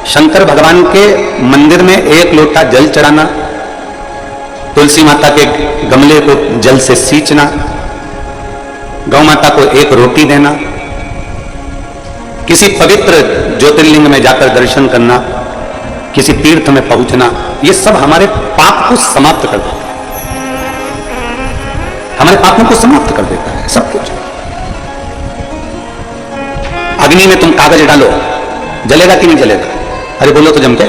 शंकर भगवान के मंदिर में एक लोटा जल चढ़ाना, तुलसी माता के गमले को जल से सींचना, गौ माता को एक रोटी देना, किसी पवित्र ज्योतिर्लिंग में जाकर दर्शन करना, किसी तीर्थ में पहुंचना, ये सब हमारे पाप को समाप्त कर देता है, हमारे पापों को समाप्त कर देता है सब कुछ। अग्नि में तुम कागज डालो, जलेगा कि नहीं जलेगा? अरे बोलो तो जम के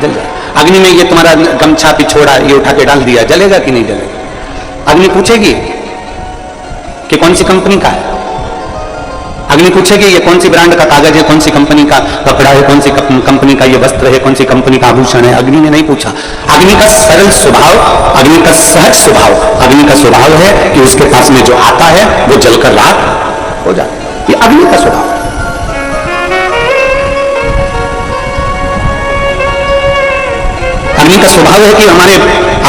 जल जाए। अग्नि में ये तुम्हारा गमछा पिछोड़ा ये उठा के डाल दिया, जलेगा कि नहीं जलेगा? अग्नि पूछेगी कि कौन सी कंपनी का है, अग्नि पूछेगी ये कौन सी ब्रांड का कागज है, कौन सी कंपनी का कपड़ा है, कौन सी कंपनी का ये वस्त्र है, कौन सी कंपनी का आभूषण है। अग्नि ने नहीं पूछा। अग्नि का सरल स्वभाव, अग्नि का सहज स्वभाव, अग्नि का स्वभाव है कि उसके पास में जो आता है वो जलकर राख हो जाता है। ये अग्नि का स्वभाव है। अग्नि का स्वभाव है कि हमारे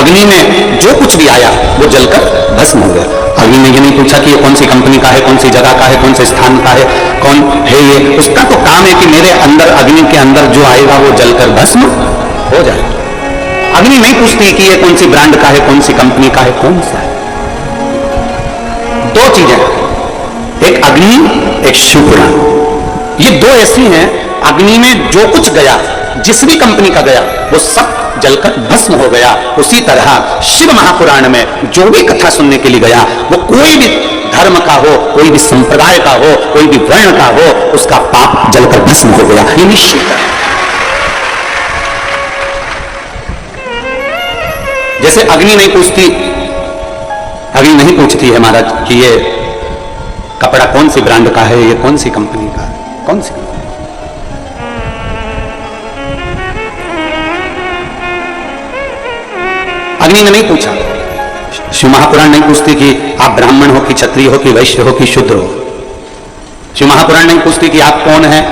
अग्नि में जो कुछ भी आया वो जलकर भस्म हो गया। अग्नि ने ये नहीं पूछा कि ये कौन सी कंपनी का है, कौन सी जगह का है, कौन से स्थान का है, कौन है ये। उसका तो काम है कि मेरे अंदर अग्नि के अंदर जो आएगा वो जलकर भस्म हो जाए। अग्नि नहीं पूछती कि ये कौन सी ब्रांड का है, कौन सी कंपनी का है, कौन सा है। दो चीजें, एक अग्नि एक शुक्र, ये दो ऐसी हैं। अग्नि में जो कुछ गया, जिस भी कंपनी का गया वो सब जलकर भस्म हो गया। उसी तरह शिव महापुराण में जो भी कथा सुनने के लिए गया वो कोई भी धर्म का हो, कोई भी संप्रदाय का हो, कोई भी वर्ण का हो, उसका पाप जलकर भस्म हो गया, ये निश्चित है। जैसे अग्नि नहीं पूछती, अग्नि नहीं पूछती है महाराज कि ये कपड़ा कौन सी ब्रांड का है, ये कौन सी कंपनी का है, कौन सी। अग्नि ने नहीं पूछा। शिव महापुराण नहीं पूछती कि आप ब्राह्मण हो कि क्षत्रिय हो कि वैश्य हो कि शूद्र हो। शिव महापुराण नहीं पूछती कि आप कौन हैं,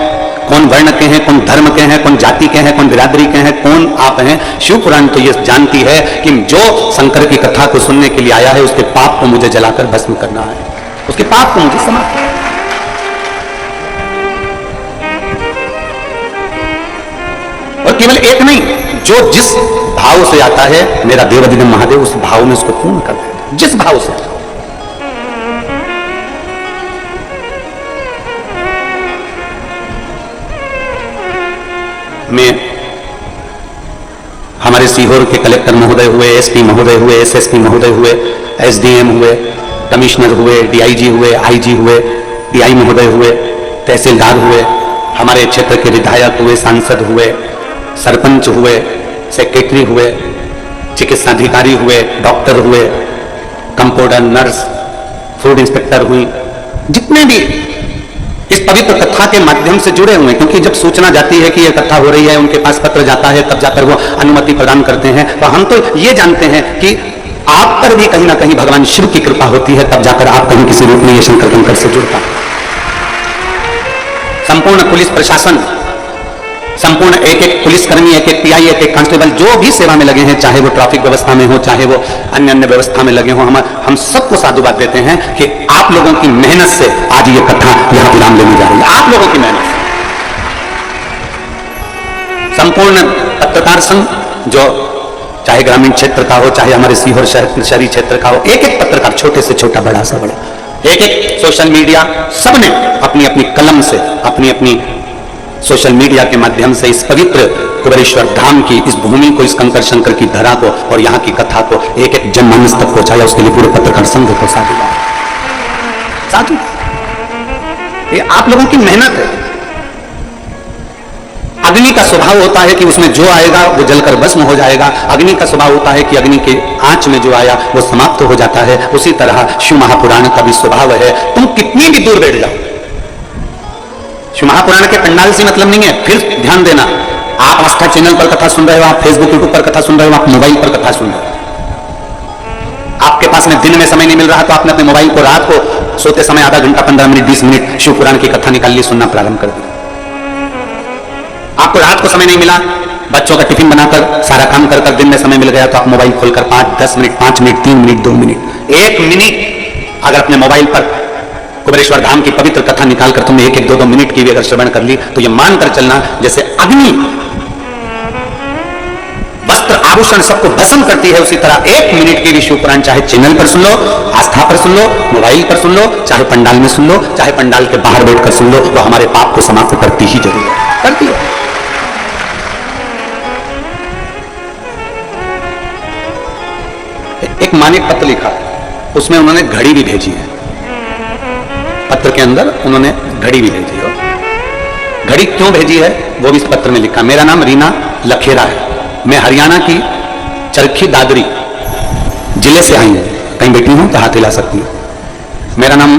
कौन वर्ण के हैं, कौन धर्म के हैं, कौन जाति के हैं, कौन बिरादरी के हैं, कौन आप हैं। शिव पुराण तो ये जानती है कि जो शंकर की कथा को सुनने के लिए आया है उसके पाप को मुझे जलाकर भस्म करना है, उसके पाप को मुझे समाप्त करना है। और केवल एक नहीं, जो जिस भाव से आता है, मेरा देवाधिदेव महादेव उस भाव में उसको पूर्ण कर देता है, जिस भाव से। मैं हमारे सीहोर के कलेक्टर महोदय हुए, एसपी महोदय हुए, एसएसपी महोदय हुए, एसडीएम हुए, कमिश्नर हुए, डीआईजी हुए, आईजी हुए, पीआई महोदय हुए, तहसीलदार हुए, हमारे क्षेत्र के विधायक हुए, सांसद हुए, सरपंच हुए, सेक्रेटरी हुए, चिकित्साधिकारी हुए, डॉक्टर हुए, कंपाउंडर, नर्स, फूड इंस्पेक्टर हुई, जितने भी इस पवित्र कथा के माध्यम से जुड़े हुए, क्योंकि जब सूचना जाती है कि यह कथा हो रही है, उनके पास पत्र जाता है, तब जाकर वो अनुमति प्रदान करते हैं। तो हम तो ये जानते हैं कि आप पर भी कहीं ना कहीं भगवान शिव की कृपा होती है, तब जाकर आप कहीं किसी रूप में ये शंकर शंकर से जुड़ता। संपूर्ण पुलिस प्रशासन, संपूर्ण एक एक पुलिसकर्मी, एक एक पीआई, एक एक कांस्टेबल जो भी सेवा में लगे हैं, चाहे वो ट्रैफिक व्यवस्था में हो, चाहे वो अन्य अन्य व्यवस्था में लगे हो, हम सबको साधुवाद देते हैं कि आप लोगों की मेहनत से आज ये कथा यहां विराम लेने जा रही है। आप लोगों की मेहनत से। संपूर्ण पत्रकार संघ, जो चाहे ग्रामीण क्षेत्र का हो, चाहे हमारे सीहोर शहरी क्षेत्र का हो, एक एक पत्रकार, छोटे से छोटा, बड़ा से बड़ा, एक एक सोशल मीडिया, सबने अपनी अपनी कलम से, अपनी अपनी सोशल मीडिया के माध्यम से इस पवित्र कुबेरेश्वर धाम की इस भूमि को, इस कंकर शंकर की धरा को और यहाँ की कथा को एक एक जनमानस तक पहुंचाया। उसके लिए पूरे पत्रकार संघ को साधु, ये आप लोगों की मेहनत है। अग्नि का स्वभाव होता है कि उसमें जो आएगा वो जलकर भस्म हो जाएगा। अग्नि का स्वभाव होता है कि अग्नि के आंच में जो आया वो समाप्त हो जाता है। उसी तरह शिव महापुराण का भी स्वभाव है, तुम कितनी भी दूर बैठ जाओ, शिव महापुराण के पंडाल से मतलब नहीं है। फिर ध्यान देना, आप आस्था चैनल पर कथा सुन रहे हो, आप फेसबुक यूट्यूब पर कथा सुन रहे हो, आप मोबाइल पर कथा सुन रहे हो, आपके पास में दिन में समय नहीं मिल रहा तो आपने अपने मोबाइल को रात को सोते समय आधा घंटा, 15 मिनट, 20 मिनट शिव पुराण की कथा निकाल ली, सुनना प्रारंभ कर दिया। आपको रात को समय नहीं मिला, बच्चों का टिफिन बनाकर सारा काम कर दिन में समय मिल गया तो आप मोबाइल खोलकर 5-10 minute, 5 minute, 3 minute, 2 minute, 1 minute अगर अपने मोबाइल पर कुबेरेश्वर धाम की पवित्र कथा निकालकर तुमने 1-1, 2-2 मिनट की भी अगर श्रवण कर ली तो ये मानकर चलना जैसे अग्नि आभूषण सबको भस्म करती है, उसी तरह 1 मिनट के भी शिवपुराण चाहे चैनल पर सुन लो, आस्था पर सुन लो, मोबाइल पर सुन लो, चाहे पंडाल में सुन लो, चाहे पंडाल के बाहर बैठकर सुन लो, तो हमारे पाप को समाप्त करती ही जरूर है, करती है। एक माँ ने पत्र लिखा, उसमें उन्होंने घड़ी भी भेजी है, पत्र के अंदर उन्होंने घड़ी भी भेजी है। घड़ी क्यों भेजी है वो भी इस पत्र में लिखा। मेरा नाम रीना लखेरा है, मैं हरियाणा की चरखी दादरी जिले से आई हूं, कहीं बैठी हूं तो हाथ हिला सकती हूं। मेरा नाम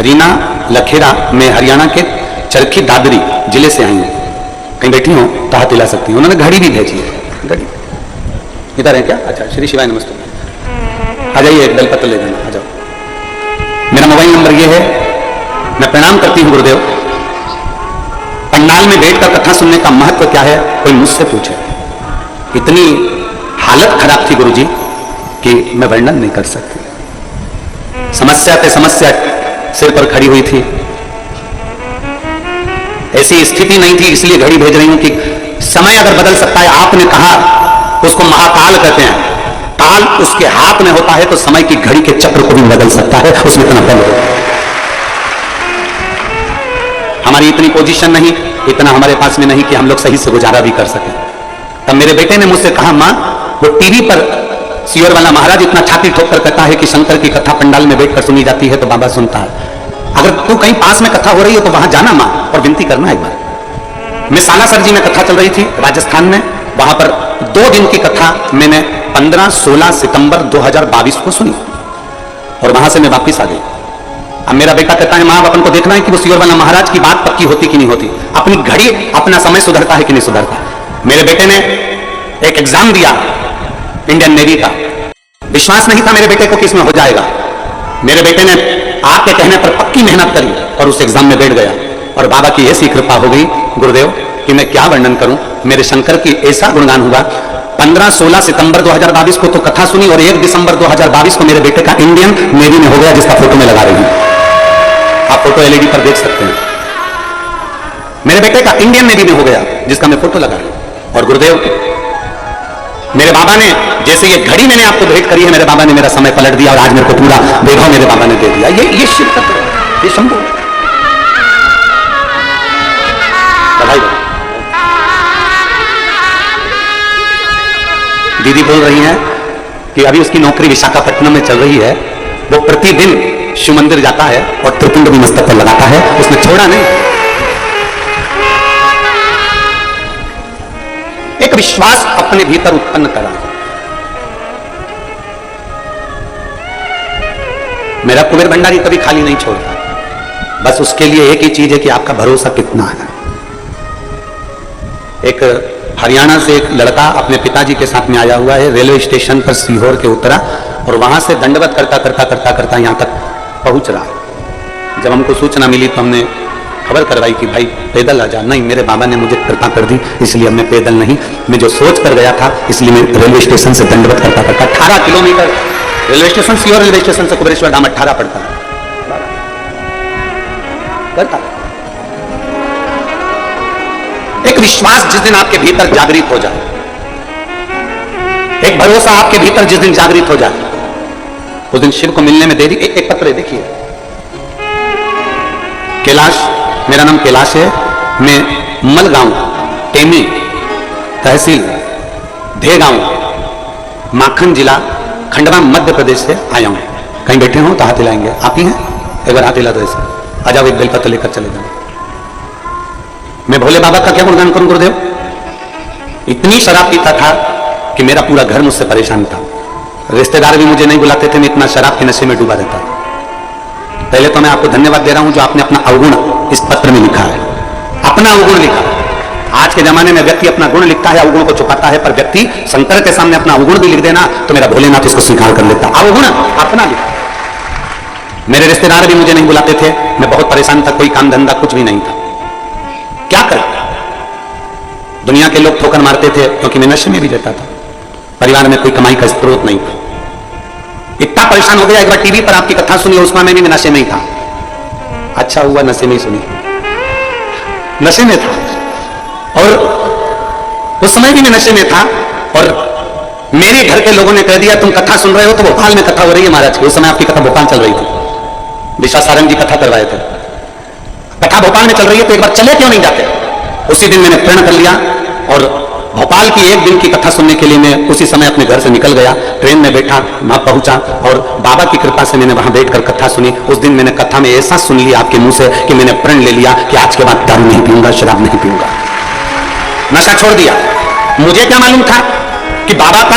रीना लखेरा, मैं हरियाणा के चरखी दादरी जिले से आई हूं, कहीं बैठी हूं तो हाथ हिला सकती हूं। उन्होंने घड़ी भी भेजी है। घड़ी इधर है क्या? अच्छा, श्री शिवाय नमस्ते, आ जाइए, एक बेलपत्र ले देना, आ जाओ। मेरा मोबाइल नंबर ये है। मैं प्रणाम करती हूं गुरुदेव। पंडाल में बैठकर कथा सुनने का महत्व क्या है, कोई मुझसे पूछे। इतनी हालत खराब थी गुरुजी कि मैं वर्णन नहीं कर सकती। समस्या पे समस्या सिर पर खड़ी हुई थी, ऐसी स्थिति नहीं थी, इसलिए घड़ी भेज रही हूं कि समय अगर बदल सकता है। आपने कहा उसको महाकाल कहते हैं, काल उसके हाथ में होता है तो समय की घड़ी के चक्र को भी बदल सकता है, उसमें इतना बल होता है। हमारी इतनी पोजीशन नहीं, इतना हमारे पास में नहीं कि हम लोग सही से गुजारा भी कर सकें। तब मेरे बेटे ने मुझसे कहा, मां वो टीवी पर सियोर वाला महाराज इतना छाती ठोक कर कहता है कि शंकर की कथा पंडाल में बैठकर सुनी जाती है तो बाबा सुनता है। अगर तू कहीं पास में कथा हो रही हो तो वहां जाना मां और विनती करना एक बार। मैं सालासर जी में कथा चल रही थी राजस्थान में, वहां पर 2 दिन की कथा मैंने 15-16 सितंबर 2022 को सुनी और वहां से मैं वापिस आ गई। अब मेरा बेटा कहता है, मां अपन को देखना है कि वो सियोर वाला महाराज की बात पक्की होती कि नहीं होती, अपनी घड़ी अपना समय सुधरता है कि नहीं सुधरता। मेरे बेटे ने एक एग्जाम दिया इंडियन नेवी का, विश्वास नहीं था मेरे बेटे को कि इसमें हो जाएगा। मेरे बेटे ने आपके कहने पर पक्की मेहनत करी और उस एग्जाम में बैठ गया और बाबा की ऐसी कृपा हो गई गुरुदेव कि मैं क्या वर्णन करूं। मेरे शंकर की ऐसा गुणगान हुआ। 15-16 सितंबर 2022 को तो कथा सुनी और 1 दिसंबर 2022 को मेरे बेटे का इंडियन नेवी में हो गया, जिसका फोटो में लगा रही हूं। आप फोटो एलईडी पर देख सकते हैं। मेरे बेटे का इंडियन नेवी में हो गया, जिसका मैं फोटो लगा रही हूं। और गुरुदेव मेरे बाबा ने, जैसे ये घड़ी मैंने आपको भेंट करी है, मेरे बाबा ने मेरा समय पलट दिया और आज मेरे को पूरा वैभव मेरे बाबा ने दे दिया। ये शिव तत्व है, ये शंभू। बधाई। दीदी बोल रही हैं कि अभी उसकी नौकरी विशाखापट्टनम में चल रही है, वो प्रतिदिन शिव मंदिर जाता है और त्रिपुंड भी मस्तक पर लगाता है, उसने छोड़ा नहीं। एक विश्वास अपने भीतर उत्पन्न करा। मेरा कुबेर भंडारी कभी खाली नहीं छोड़ता, बस उसके लिए एक ही चीज है कि आपका भरोसा कितना है। एक हरियाणा से एक लड़का अपने पिताजी के साथ में आया हुआ है, रेलवे स्टेशन पर सीहोर के उतरा और वहां से दंडवत करता करता करता करता यहां तक पहुंच रहा। जब हमको सूचना मिली तो हमने खबर करवाई कि भाई पैदल आ जा। नहीं, मेरे बाबा ने मुझे कृपा कर दी, इसलिए अब मैं पैदल नहीं, मैं जो सोच कर गया था इसलिए मैं रेलवे स्टेशन से दंडवत करता करता 18 kilometre railway station, Sehore railway station से कुबेरेश्वर धाम 18 पड़ता है, करता। एक विश्वास जिस दिन आपके भीतर जागृत हो जाए, एक भरोसा आपके भीतर जिस दिन जागृत हो जाए, उस दिन शिव को मिलने में देरी। एक पत्र देखिए, कैलाश, मेरा नाम कैलाश है, मैं मलगांव टेमी तहसील धेगांव माखन जिला खंडवा मध्य प्रदेश से आया हूं। कहीं बैठे हो तो हाथ हिलाएंगे। आप ही हैं? एक बार हाथ हिला दो ऐसे। आ जाओ, एक बेलपत्र लेकर चले जाओ। मैं भोले बाबा का क्या गुणगान करूं गुरुदेव? इतनी शराब पीता था कि मेरा पूरा घर मुझसे परेशान था। रिश्तेदार भी मुझे नहीं बुलाते थे, मैं इतना शराब के नशे में डूबा रहता था। पहले तो मैं आपको धन्यवाद दे रहा हूं जो आपने अपना अवगुण इस पत्र में लिखा है, अपना अवगुण लिखा। आज के जमाने में व्यक्ति अपना गुण लिखता है, अवगुण को छुपाता है, पर व्यक्ति शंकर के सामने अपना अवगुण भी लिख देना तो मेरा भोलेनाथ इसको स्वीकार कर लेता। अवगुण अपना लिखा। मेरे रिश्तेदार भी मुझे नहीं बुलाते थे, मैं बहुत परेशान था, कोई काम धंधा कुछ भी नहीं था। क्या कर, दुनिया के लोग ठोकर मारते थे क्योंकि मैं नशे में भी रहता था, परिवार में कोई कमाई का स्रोत नहीं था। इतना परेशान हो गया, एक बार टीवी पर आपकी कथा सुनी, उसमें मैं भी नशे में ही था। अच्छा हुआ नशे में ही सुनी, नशे में था और उस समय भी मैं नशे में था और मेरे घर के लोगों ने कह दिया तुम कथा सुन रहे हो तो भोपाल में कथा हो रही है महाराज की। उस समय आपकी कथा भोपाल चल रही थी, विश्वास सारंग जी कथा करवाए थे। कथा भोपाल में चल रही है तो एक बार चले क्यों नहीं जाते। उसी दिन मैंने प्रण कर लिया और भोपाल की एक दिन की कथा सुनने के लिए मैं उसी समय अपने घर से निकल गया, ट्रेन में बैठा, वहां पहुंचा और बाबा की कृपा से मैंने वहां बैठकर कथा सुनी। उस दिन मैंने कथा में ऐसा सुन लिया आपके मुंह से कि मैंने प्रण ले लिया कि आज के बाद दारू नहीं पीऊंगा, शराब नहीं पीऊंगा, नशा छोड़ दिया। मुझे क्या मालूम था कि बाबा का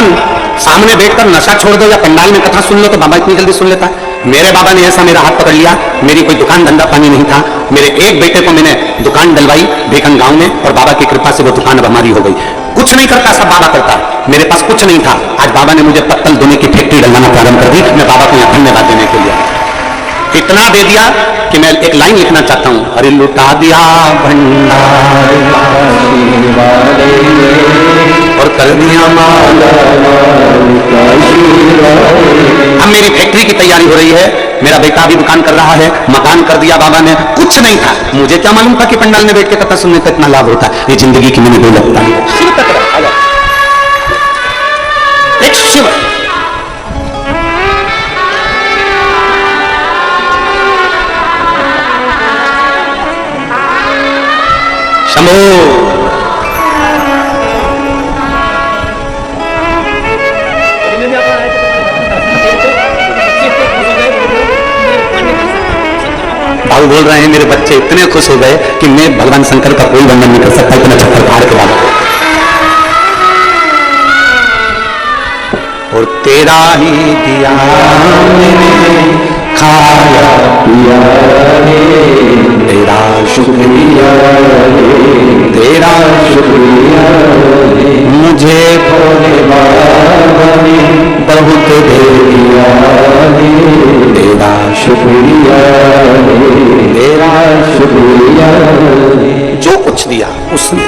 सामने बैठकर नशा छोड़ दो या पंडाल में कथा सुन लो तो बाबा इतनी जल्दी सुन लेता है। मेरे बाबा ने ऐसा मेरा हाथ पकड़ लिया, मेरी कोई दुकान धंधा पानी नहीं था, मेरे एक बेटे को मैंने दुकान डलवाई बेकन गांव में और बाबा की कृपा से वो दुकान अब हमारी हो गई। कुछ नहीं करता, सब बाबा करता, मेरे पास कुछ नहीं था। आज बाबा ने मुझे पत्तल धोने की फैक्ट्री डलवाना प्रारंभ कर दी। मैं बाबा को यहाँ धन्यवाद देने के लिए इतना दे दिया कि मैं एक लाइन लिखना चाहता हूं, अरे लुटा दिया भंडार और कर दिया माला। अब मेरी फैक्ट्री की तैयारी हो रही है, मेरा बेटा भी दुकान कर रहा है, मकान कर दिया बाबा ने। कुछ नहीं था, मुझे क्या मालूम था कि पंडाल में बैठ के कथा सुनने का इतना लाभ होता है। ये जिंदगी की मैंने दौलत पाई, एक शिव शंभो। बाबू बोल रहे हैं मेरे बच्चे इतने खुश हो गए कि मैं भगवान शंकर का कोई वर्णन नहीं कर सकता, इतना चक्कर फाड़ के बाबा। और तेरा ही दिया मैंने खाया पिया तेरा शुक्रिया, तेरा शुक्रिया मुझे भोले बाबा ने बहुत दे दिया, तेरा शुक्रिया, तेरा शुक्रिया। जो कुछ दिया उसने,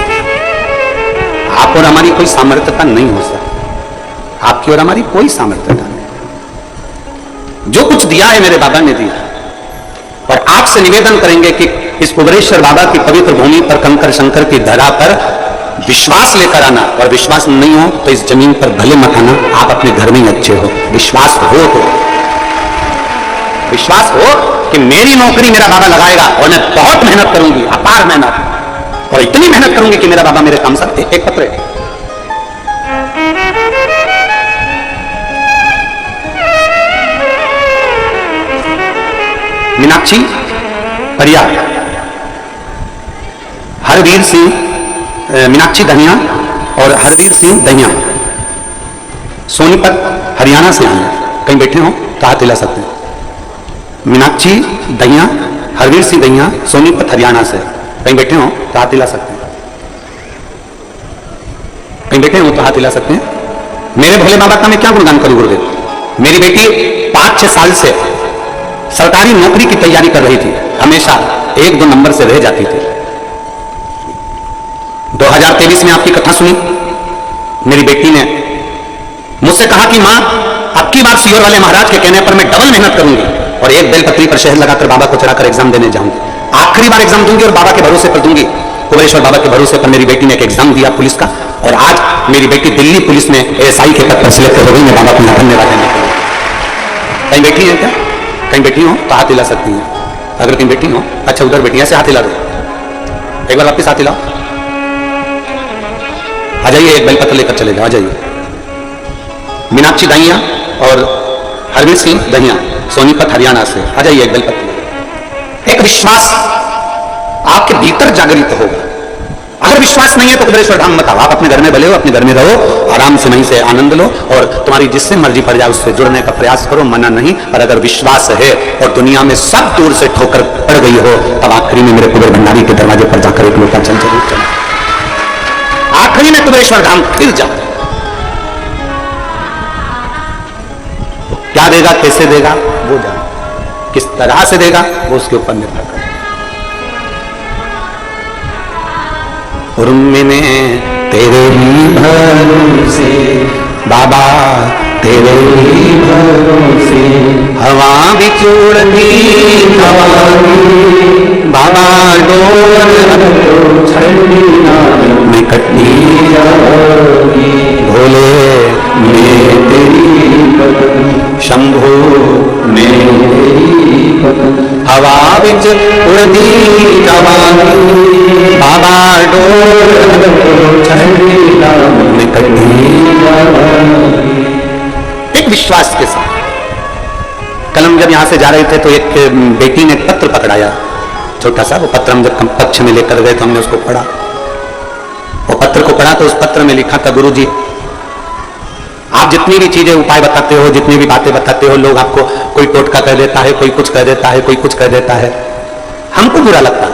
आप और हमारी कोई सामर्थ्यता नहीं हो सकती, आपकी और हमारी कोई सामर्थ्यता नहीं। जो कुछ दिया है मेरे बाबा ने दिया। और आपसे निवेदन करेंगे कि इस कुबेरेश्वर बाबा की पवित्र भूमि पर कंकर शंकर की धरा पर विश्वास लेकर आना, और विश्वास नहीं हो तो इस जमीन पर भले मत आना, आप अपने घर में अच्छे हो। विश्वास हो तो, विश्वास हो कि मेरी नौकरी मेरा बाबा लगाएगा और मैं बहुत मेहनत करूंगी, अपार मेहनत, और इतनी मेहनत करूंगी कि मेरा बाबा मेरे काम साथ। एक पत्र है, मीनाक्षी परिया, हरवीर सिंह, मीनाक्षी दहिया और हरवीर सिंह दहिया सोनीपत हरियाणा से आए। कहीं बैठे हो तो हाथ हिला सकते हैं। मीनाक्षी दहिया, हरवीर सिंह दहिया, सोनीपत हरियाणा से। कहीं बैठे हो तो हाथ हिला सकते हैं। कहीं बैठे हो तो हाथ हिला सकते हैं। मेरे भोले बाबा का मैं क्या गुणगान करूं गुरुदेव। मेरी बेटी 5-6 साल से सरकारी नौकरी की तैयारी कर रही थी, हमेशा 1-2 नंबर से रह जाती थी। 2023 में आपकी कथा सुनी, मेरी बेटी ने मुझसे कहा कि मां अब की बार सीहोर वाले महाराज के कहने पर मैं डबल मेहनत करूंगी और एक बेलपत्री पर शहद लगाकर बाबा को चढ़ाकर एग्जाम देने जाऊंगी। आखिरी बार एग्जाम दूंगी और बाबा के भरोसे पर दूंगी। कुबेरेश्वर बाबा के भरोसे पर मेरी बेटी ने एक एग्जाम दिया पुलिस का, और आज मेरी बेटी दिल्ली पुलिस में एएसआई के पद पर सिलेक्ट हो गई। मैं बाबा को धन्यवाद देने के लिए। कहीं बैठी है क्या? कहीं बैठी हो तो हाथ हिला सकती हैं। अगर कहीं बैठी हो, अच्छा उधर बैठी, ऐसे हाथ हिला दो, एक बार वापस हाथ हिलाओ। आ जाइए, एक बेलपत्र लेकर चले जाओ, आ जाइए। मीनाक्षी दहिया और हरवीर सिंह दहिया सोनीपत हरियाणा से, आ जाइए एक बेलपत्र। एक विश्वास आपके भीतर जागृत होगा। अगर विश्वास नहीं है तो कुबेरेश्वर धाम मत आओ। आप अपने घर में भले हो, अपने घर में रहो, आराम से वहीं से आनंद लो और तुम्हारी जिससे मर्जी पड़ जाए उससे जुड़ने का प्रयास करो, मना नहीं। और अगर विश्वास है और दुनिया में सब दूर से ठोकर पड़ गई हो, तब आखिरी में मेरे कुबेर भंडारी के दरवाजे पर जाकर एक लोटा चल जरूर चलो। आखिरी में कुबेरेश्वर धाम फिर जाओ। तो क्या देगा, कैसे देगा वो जानो, किस तरह से देगा वो उसके ऊपर निर्भर करता। और मैंने तेरे ही भरोसे बाबा, तेरे ही भरोसे हवा भी चूड़ती बाबा, डोर मैं कटनी भोले मेरे शंभो मेरी हवा बिच उड़दी जवानी बाबा डोर एक विश्वास के साथ कलम जब यहां से जा रहे थे तो एक बेटी ने पत्र पकड़ाया छोटा सा। वो पत्र हम जब कक्ष में लेकर गए तो हमने उसको पढ़ा। वो पत्र को पढ़ा तो उस पत्र में लिखा था, गुरु जी आप जितनी भी चीजें उपाय बताते हो, जितनी भी बातें बताते हो, लोग आपको कोई टोटका कह देता है, कोई कुछ कह देता है, कोई कुछ कह देता है, हमको बुरा लगता,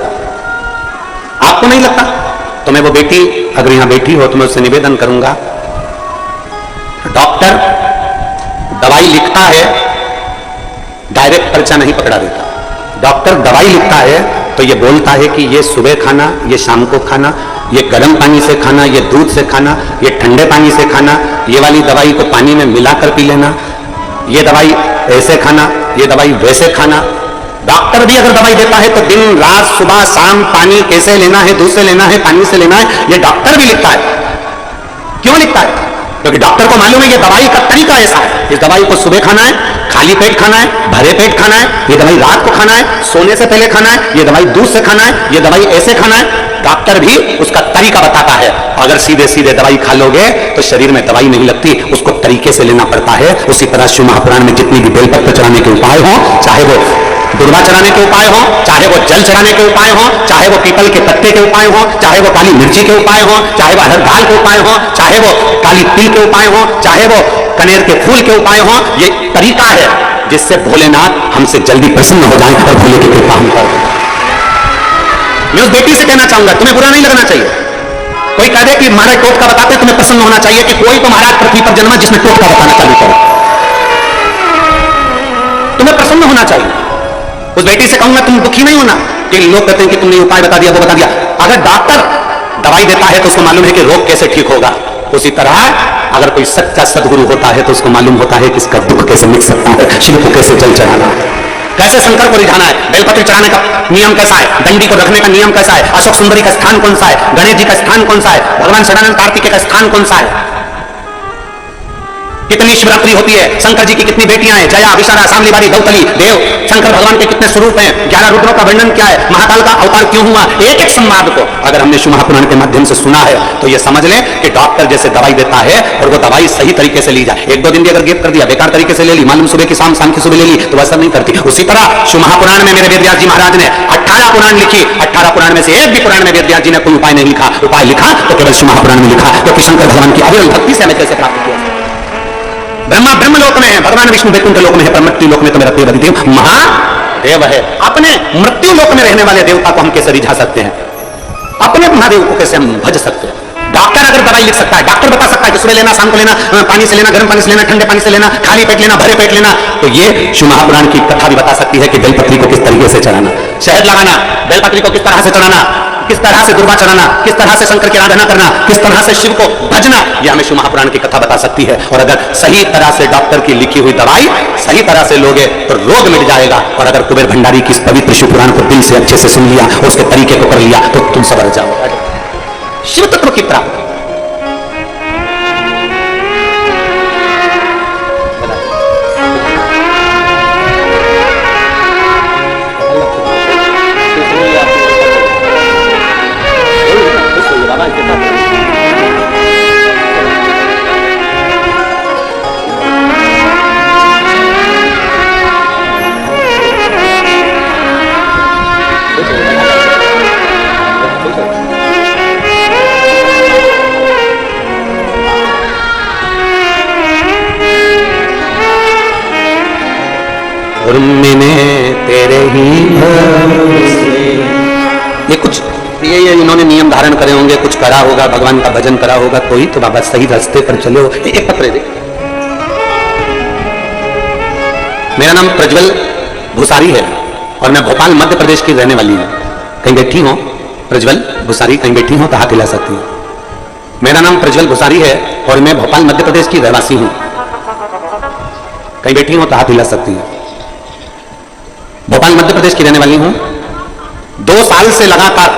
आपको नहीं लगता? तो मैं वो बेटी अगर यहां बैठी हो तो मैं उससे निवेदन करूंगा, डॉक्टर दवाई लिखता है, डायरेक्ट पर्चा नहीं पकड़ा देता। डॉक्टर दवाई लिखता है तो ये बोलता है कि ये सुबह खाना, ये शाम को खाना, ये गर्म पानी से खाना, ये दूध से खाना, ये ठंडे पानी से खाना, ये वाली दवाई को पानी में मिलाकर पी लेना, ये दवाई ऐसे खाना, ये दवाई वैसे खाना। डॉक्टर भी अगर दवाई देता है तो दिन रात सुबह शाम पानी कैसे लेना है, दूध से लेना है, पानी से लेना है, ये डॉक्टर भी लिखता है। क्यों लिखता है? क्योंकि डॉक्टर को मालूम है ये दवाई का तरीका ऐसा है, इस दवाई को सुबह खाना है, खाली पेट खाना है, भरे पेट खाना है, ये दवाई रात को खाना है, सोने से पहले खाना है, ये दवाई दूध से खाना है, ये दवाई ऐसे खाना है। डॉक्टर भी उसका तरीका बताता है। अगर सीधे सीधे दवाई खा लोगे तो शरीर में दवाई नहीं लगती, उसको तरीके से लेना पड़ता है। उसी तरह शिव महापुराण में जितनी भी बेलपत्र चढ़ाने के उपाय हो, चाहे वो दुर्वा चढ़ाने के उपाय हो, चाहे वो जल चढ़ाने के उपाय हो, चाहे वो पीपल के पत्ते के उपाय हो, चाहे वो काली मिर्ची के उपाय हो, चाहे वो अरहर दाल के उपाय हो, चाहे वो काली तिल के उपाय हो, चाहे वो कनेर के फूल के उपाय हो, ये तरीका है जिससे भोलेनाथ हमसे जल्दी प्रसन्न हो जाए और भोले की कृपा हम कर। मैं उस बेटी से कहना चाहूंगा, तुम्हें बुरा नहीं लगना चाहिए। कोई कह दे कि महाराज टोटका बताते, तुम्हें प्रसन्न होना चाहिए कि कोई तो महाराज पृथ्वी पर जन्मा जिसने टोटका बताना चालू करो। तुम्हें प्रसन्न होना चाहिए। उस बेटी से कहूंगा तुम दुखी नहीं होना कि लोग कहते हैं कि तुमने उपाय बता दिया, वो बता दिया। अगर डॉक्टर दवाई देता है तो उसको मालूम है कि रोग कैसे ठीक होगा। उसी तरह अगर कोई सच्चा सदगुरु होता है तो उसको मालूम होता है कि इसका दुख कैसे मिट सकता है, शिव को कैसे जल चढ़ाना है, कैसे शंकर को रिझाना है, बेलपत्र चढ़ाने का नियम कैसा है, दंडी को रखने का नियम कैसा है, अशोक सुंदरी का स्थान कौन सा है, गणेश जी का स्थान कौन सा है, भगवान शरणानंद कार्तिकेय का स्थान कौन सा है, कितनी शिवरात्रि होती है, शंकर जी की कितनी बेटियां हैं, जया, विशाला, शामलीबारी, गौतली, देव, शंकर भगवान के कितने स्वरूप हैं, 11 रुद्रों का वर्णन क्या है, महाकाल का अवतार क्यों हुआ, एक एक संवाद को अगर हमने शिव महापुराण के माध्यम से सुना है तो ये समझ लें कि डॉक्टर जैसे दवाई देता है और वो दवाई सही तरीके से ली जाए। एक दो दिन भी अगर गेप कर दिया, बेकार तरीके से ले ली, मालूम सुबह की शाम, शाम की सुबह ले ली तो असर नहीं करती। उसी तरह शिव महापुराण में मेरे वेदव्यास जी महाराज ने 18 पुराण लिखी, 18 पुराण में से एक भी पुराण में वेदव्यास जी ने कोई उपाय नहीं लिखा। उपाय लिखा तो केवल शिव महापुराण में लिखा, क्योंकि शंकर भगवान की अविरल भक्ति से हमें कैसे प्राप्त किया। ब्रह्मा ब्रह्मलोक में है, भगवान विष्णु वैकुंठ लोक में है, पर मृत्यु लोक में तो मेरा प्रिय देव महादेव है। अपने मृत्यु लोक में रहने वाले देवता को हम कैसे रिझा सकते हैं, अपने महादेव को कैसे हम भज सकते हैं। डॉक्टर अगर दवाई लिख सकता है, डॉक्टर बता सकता है कि सुबह लेना, शाम को लेना, पानी से लेना, गर्म पानी से लेना, ठंडे पानी से लेना, खाली पेट लेना, भरे पेट लेना, तो ये शिव महापुराण की कथा भी बता सकती है कि बेलपत्री को किस तरीके से चढ़ाना, शहद लगाना, बेलपत्री को किस तरह से चढ़ाना, किस तरह से दुर्वा चढ़ाना, किस तरह से शंकर की आराधना करना, किस तरह से शिव को भजना, यह हमें शिव महापुराण की कथा बता सकती है। और अगर सही तरह से डॉक्टर की लिखी हुई दवाई सही तरह से लोगे तो रोग मिट जाएगा। और अगर कुबेर भंडारी की इस पवित्र शिव पुराण को दिल से अच्छे से सुन लिया और उसके तरीके को कर लिया तो तुम सवर जाओगे शिव तत्व की प्राप्ति। तेरे ही ये कुछ ये इन्होंने नियम धारण करे होंगे, कुछ करा होगा, भगवान का भजन करा होगा, तो ही तो बाबा सही रास्ते पर चले हो। एक पत्र दे। मेरा नाम प्रज्वल भूसारी है और मैं भोपाल मध्य प्रदेश की रहने वाली हूं। कहीं बैठी हो प्रज्वल भूसारी, कहीं बैठी हो तो हाथ हिला सकती हूँ। मेरा नाम प्रज्वल भूसारी है और मैं भोपाल मध्य प्रदेश की रहवासी हूं। कहीं बैठी हो तो हाथ हिला सकती है। भोपाल मध्य प्रदेश की रहने वाली हूं। 2 साल से लगातार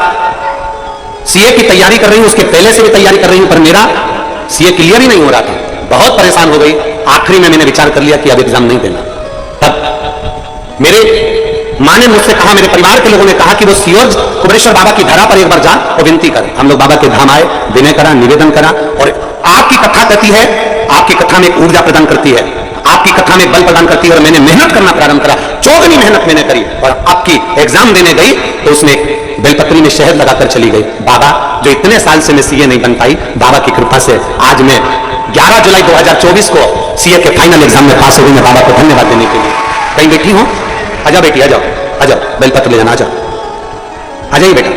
सीए की तैयारी कर रही हूं, उसके पहले से भी तैयारी कर रही हूं, पर मेरा सीए क्लियर ही नहीं हो रहा था। बहुत परेशान हो गई। आखिरी में मैंने विचार कर लिया कि अब एग्जाम नहीं देना। तब मेरे माँ ने मुझसे कहा, मेरे परिवार के लोगों ने कहा कि वो सियोर कुबेरेश्वर बाबा की धरा पर एक बार जा और विनती कर। हम लोग बाबा के धाम आए, विनय करा, निवेदन करा, और आपकी कथा कहती है, आपकी कथा में एक ऊर्जा प्रदान करती है, आपकी कथा में बल प्रदान करती है, और मैंने मेहनत करना प्रारंभ करा। चौगनी मेहनत मैंने करी, और आपकी एग्जाम देने गई तो उसने बेलपत्री में शहद लगाकर चली गई। बाबा, जो इतने साल से मैं सीए नहीं बन पाई, बाबा की कृपा से आज मैं 11 जुलाई 2024 को सीए के फाइनल एग्जाम में पास हो गई। मैं बाबा को धन्यवाद देने के लिए। कहीं बैठी हूं? आजा बेटी, आ जाओ, आ जाओ, बेलपत्र ले जाना, आ जाओ, आ जाइए बेटा।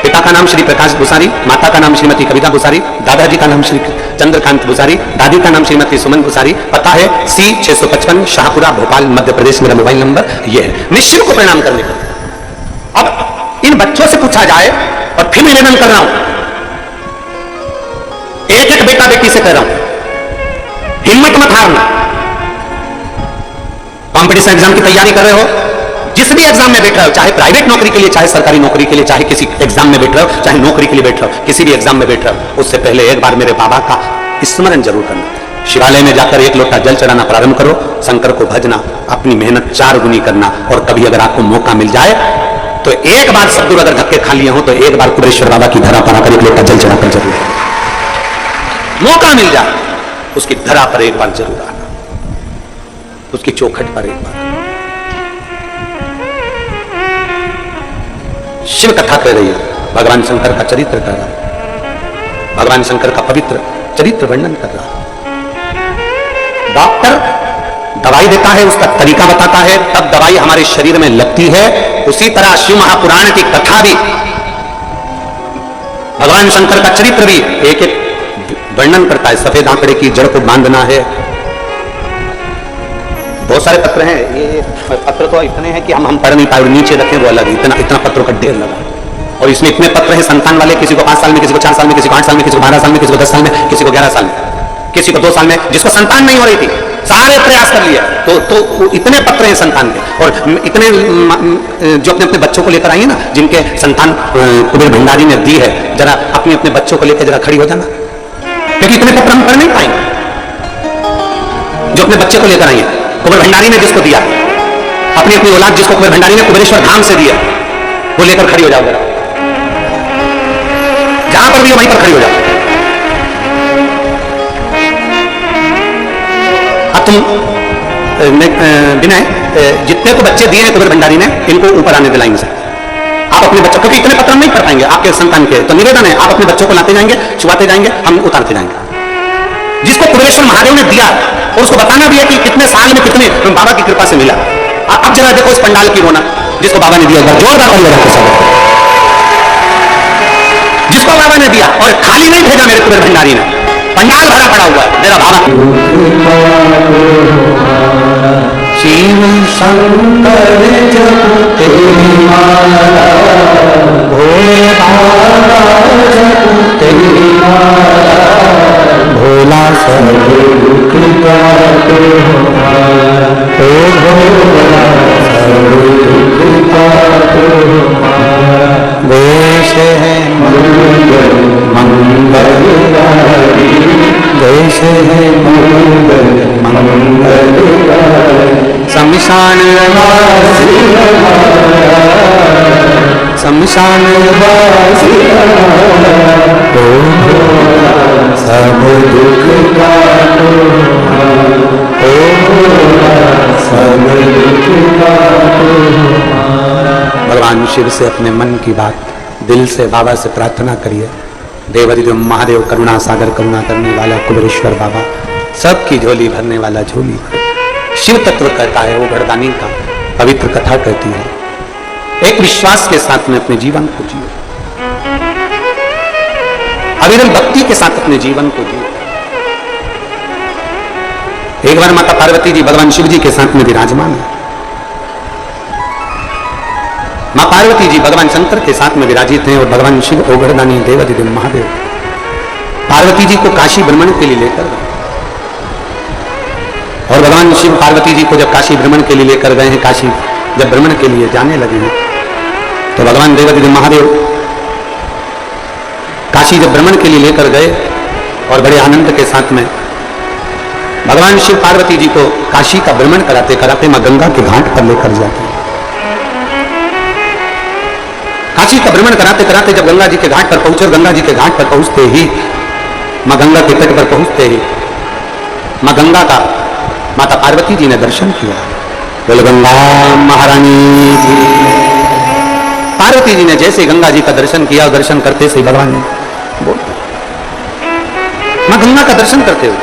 पिता का नाम श्री प्रकाश भुसारी, माता का नाम श्रीमती कविता भुसारी, दादाजी का नाम श्री चंद्रकांत भुसारी, दादी का नाम श्रीमती सुमन भुसारी। पता है C 655 शाहपुरा, भोपाल, मध्य प्रदेश। मेरा मोबाइल नंबर यह है। निश्चित को प्रणाम करने का। अब इन बच्चों से पूछा जाए, और फिर निवेदन कर रहा हूं, एक एक बेटा बेटी से कह रहा हूं, हिम्मत मत हारना। कॉम्पिटिशन एग्जाम की तैयारी कर रहे हो, जिस भी एग्जाम में बैठ रहे हो, चाहे प्राइवेट नौकरी के लिए, चाहे सरकारी नौकरी के लिए, चाहे किसी एग्जाम में बैठ रहे हो, चाहे नौकरी के लिए बैठ रहे हो, किसी भी एग्जाम में बैठ रहे हो, उससे पहले एक बार मेरे बाबा का स्मरण जरूर करना। शिवालय में जाकर एक लोटा जल चढ़ाना प्रारंभ करो, शंकर को भजना, अपनी मेहनत 4 गुनी करना, और कभी अगर आपको मौका मिल जाए तो एक बार सब दूर अगर धक्के खा लिए हो तो एक बार कुबेरेश्वर बाबा की धरा पर आकर एक लोटा जल चढ़ाकर जरूर, मौका मिल जाए उसकी धरा पर एक बार जरूर आना, उसकी चौखट पर एक बार। शिव कथा कह रही है, भगवान शंकर का चरित्र कर रहा है, भगवान शंकर का पवित्र चरित्र वर्णन कर रहा है। डॉक्टर दवाई देता है, उसका तरीका बताता है, तब दवाई हमारे शरीर में लगती है। उसी तरह शिव महापुराण की कथा भी, भगवान शंकर का चरित्र भी एक एक वर्णन करता है। सफेद आंकड़े की जड़ को बांधना है। बहुत सारे पत्र हैं, ये पत्र तो इतने हैं कि हम पढ़ नहीं पाए, नीचे रखें वो अलग, इतना पत्रों का ढेर लगा। और इसमें इतने पत्र हैं संतान वाले, किसी को 5 साल में, किसी को 4 साल में, किसी को 8 साल में, किसी को 12 साल में, किसी को 10 साल में, किसी को 11 साल में, किसी को 2 साल में, जिसको संतान नहीं हो रही थी, सारे प्रयास कर लिए। तो इतने पत्र हैं संतान के। और इतने जो अपने अपने बच्चों को लेकर आई है ना, जिनके संतान कुबेर भंडारी ने दी है, जरा अपने अपने बच्चों को लेकर जरा खड़ी हो जाना, क्योंकि इतने पत्र हम पढ़ नहीं पाएंगे। जो अपने बच्चे को लेकर आई है, कुबेर भंडारी ने जिसको दिया, अपनी अपनी औलाद जिसको कुबेर भंडारी ने कुबेरेश्वर धाम से दिया, वो लेकर खड़ी हो जाओ जरा, जहां पर भी हो वहीं पर खड़ी हो जाओ। अब तुम बिना जितने को बच्चे दिए हैं कुबेर भंडारी ने, इनको ऊपर आने दिलाएंगे से। आप अपने बच्चों, क्योंकि इतने पत्र नहीं पढ़ पाएंगे आपके संतान के, तो निवेदन है आप अपने बच्चों को लाते जाएंगे, छुआते जाएंगे, हम उतारते जाएंगे। जिसको कुबेरेश्वर महादेव ने दिया, और उसको बताना भी है कि कितने साल में कितने बाबा की कृपा से मिला। अब जरा देखो इस पंडाल की रोना, जिसको बाबा ने दिया, जोरदार जिसको बाबा ने दिया, और खाली नहीं भेजा मेरे कुबेर भंडारी ने, पंडाल भरा पड़ा हुआ है मेरा बाबा। शिव शंकर जप तेरी माला, भोले बाबा जप तेरी माला, भोला सब दुख काटो हमारा, ओ भोला सब दुख काटो हमारा। देश है मंगल मंगलकारी, देश है मंगल मंगलकारी, शमशान वासी हमारा, शमशान वासी हमारा, ओ भोला सब दुख काटो हमारा, ओ भोला सब दुख काटो हमारा। भगवान शिव से अपने मन की बात दिल से बाबा से प्रार्थना करिए। देवाधिदेव महादेव करुणा सागर, करुणा करने वाला कुबेरेश्वर बाबा, सबकी झोली भरने वाला झोली भर। शिव तत्व कहता है, वो गढ़दानी का पवित्र कथा कहती है। एक विश्वास के साथ में अपने जीवन को जियो, अविरल भक्ति के साथ अपने जीवन को जियो। एक बार माता पार्वती जी भगवान शिव जी के साथ में विराजमान है। मां पार्वती जी भगवान शंकर के साथ में विराजित हैं, और भगवान शिव ओगढ़दानी देवाधिदेव महादेव पार्वती जी को काशी भ्रमण के लिए लेकर गए। और भगवान शिव पार्वती जी को जब काशी भ्रमण के लिए लेकर गए हैं, काशी जब भ्रमण के लिए जाने लगे हैं, तो भगवान देवाधिदेव महादेव काशी जब भ्रमण के लिए लेकर गए, और बड़े आनंद के साथ में भगवान शिव पार्वती जी को काशी का भ्रमण कराते कराते मां गंगा के घाट पर लेकर जाते हैं। काशी का भ्रमण कराते कराते जब गंगा जी के घाट पर पहुंचे, गंगा जी के घाट पर पहुंचते ही, मां गंगा के तट पर पहुंचते ही मां गंगा का माता पार्वती जी ने दर्शन किया। बोल गंगा महारानी जी। पार्वती जी ने जैसे गंगा जी का दर्शन किया, दर्शन करते से भगवान ने बोल, मां गंगा का दर्शन करते हुए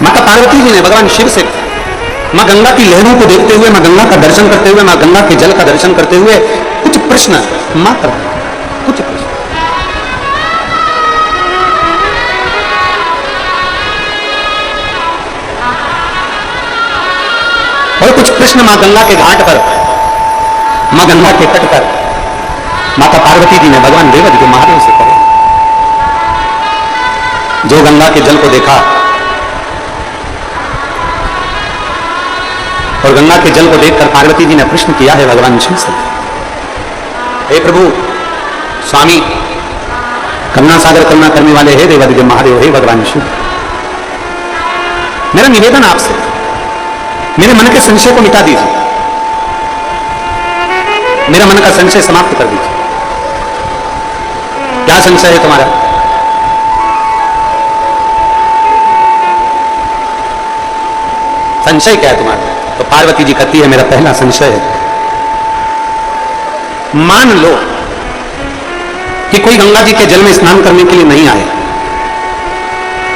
माता पार्वती जी ने भगवान शिव से मां गंगा की लहरों को देखते हुए, मां गंगा का दर्शन करते हुए, मां गंगा के जल का दर्शन करते हुए कुछ प्रश्न मात्र कुछ प्रश्न, और कुछ प्रश्न मां गंगा के घाट पर, मां गंगा के तट पर माता पार्वती जी ने भगवान देवादिदेव महादेव से करे। जो गंगा के जल को देखा और गंगा के जल को देखकर पार्वती जी ने प्रश्न किया है भगवान शिव से, हे प्रभु स्वामी करुणा सागर करुणा करने वाले हे देवादिदेव महादेव, हे भगवान शिव, मेरा निवेदन आपसे, मेरे मन के संशय को मिटा दीजिए, मेरा मन का संशय समाप्त कर दीजिए। क्या संशय है तुम्हारा? संशय क्या है तुम्हारा? तो पार्वती जी कहती है, मेरा पहला संशय है, मान लो कि कोई गंगा जी के जल में स्नान करने के लिए नहीं आए,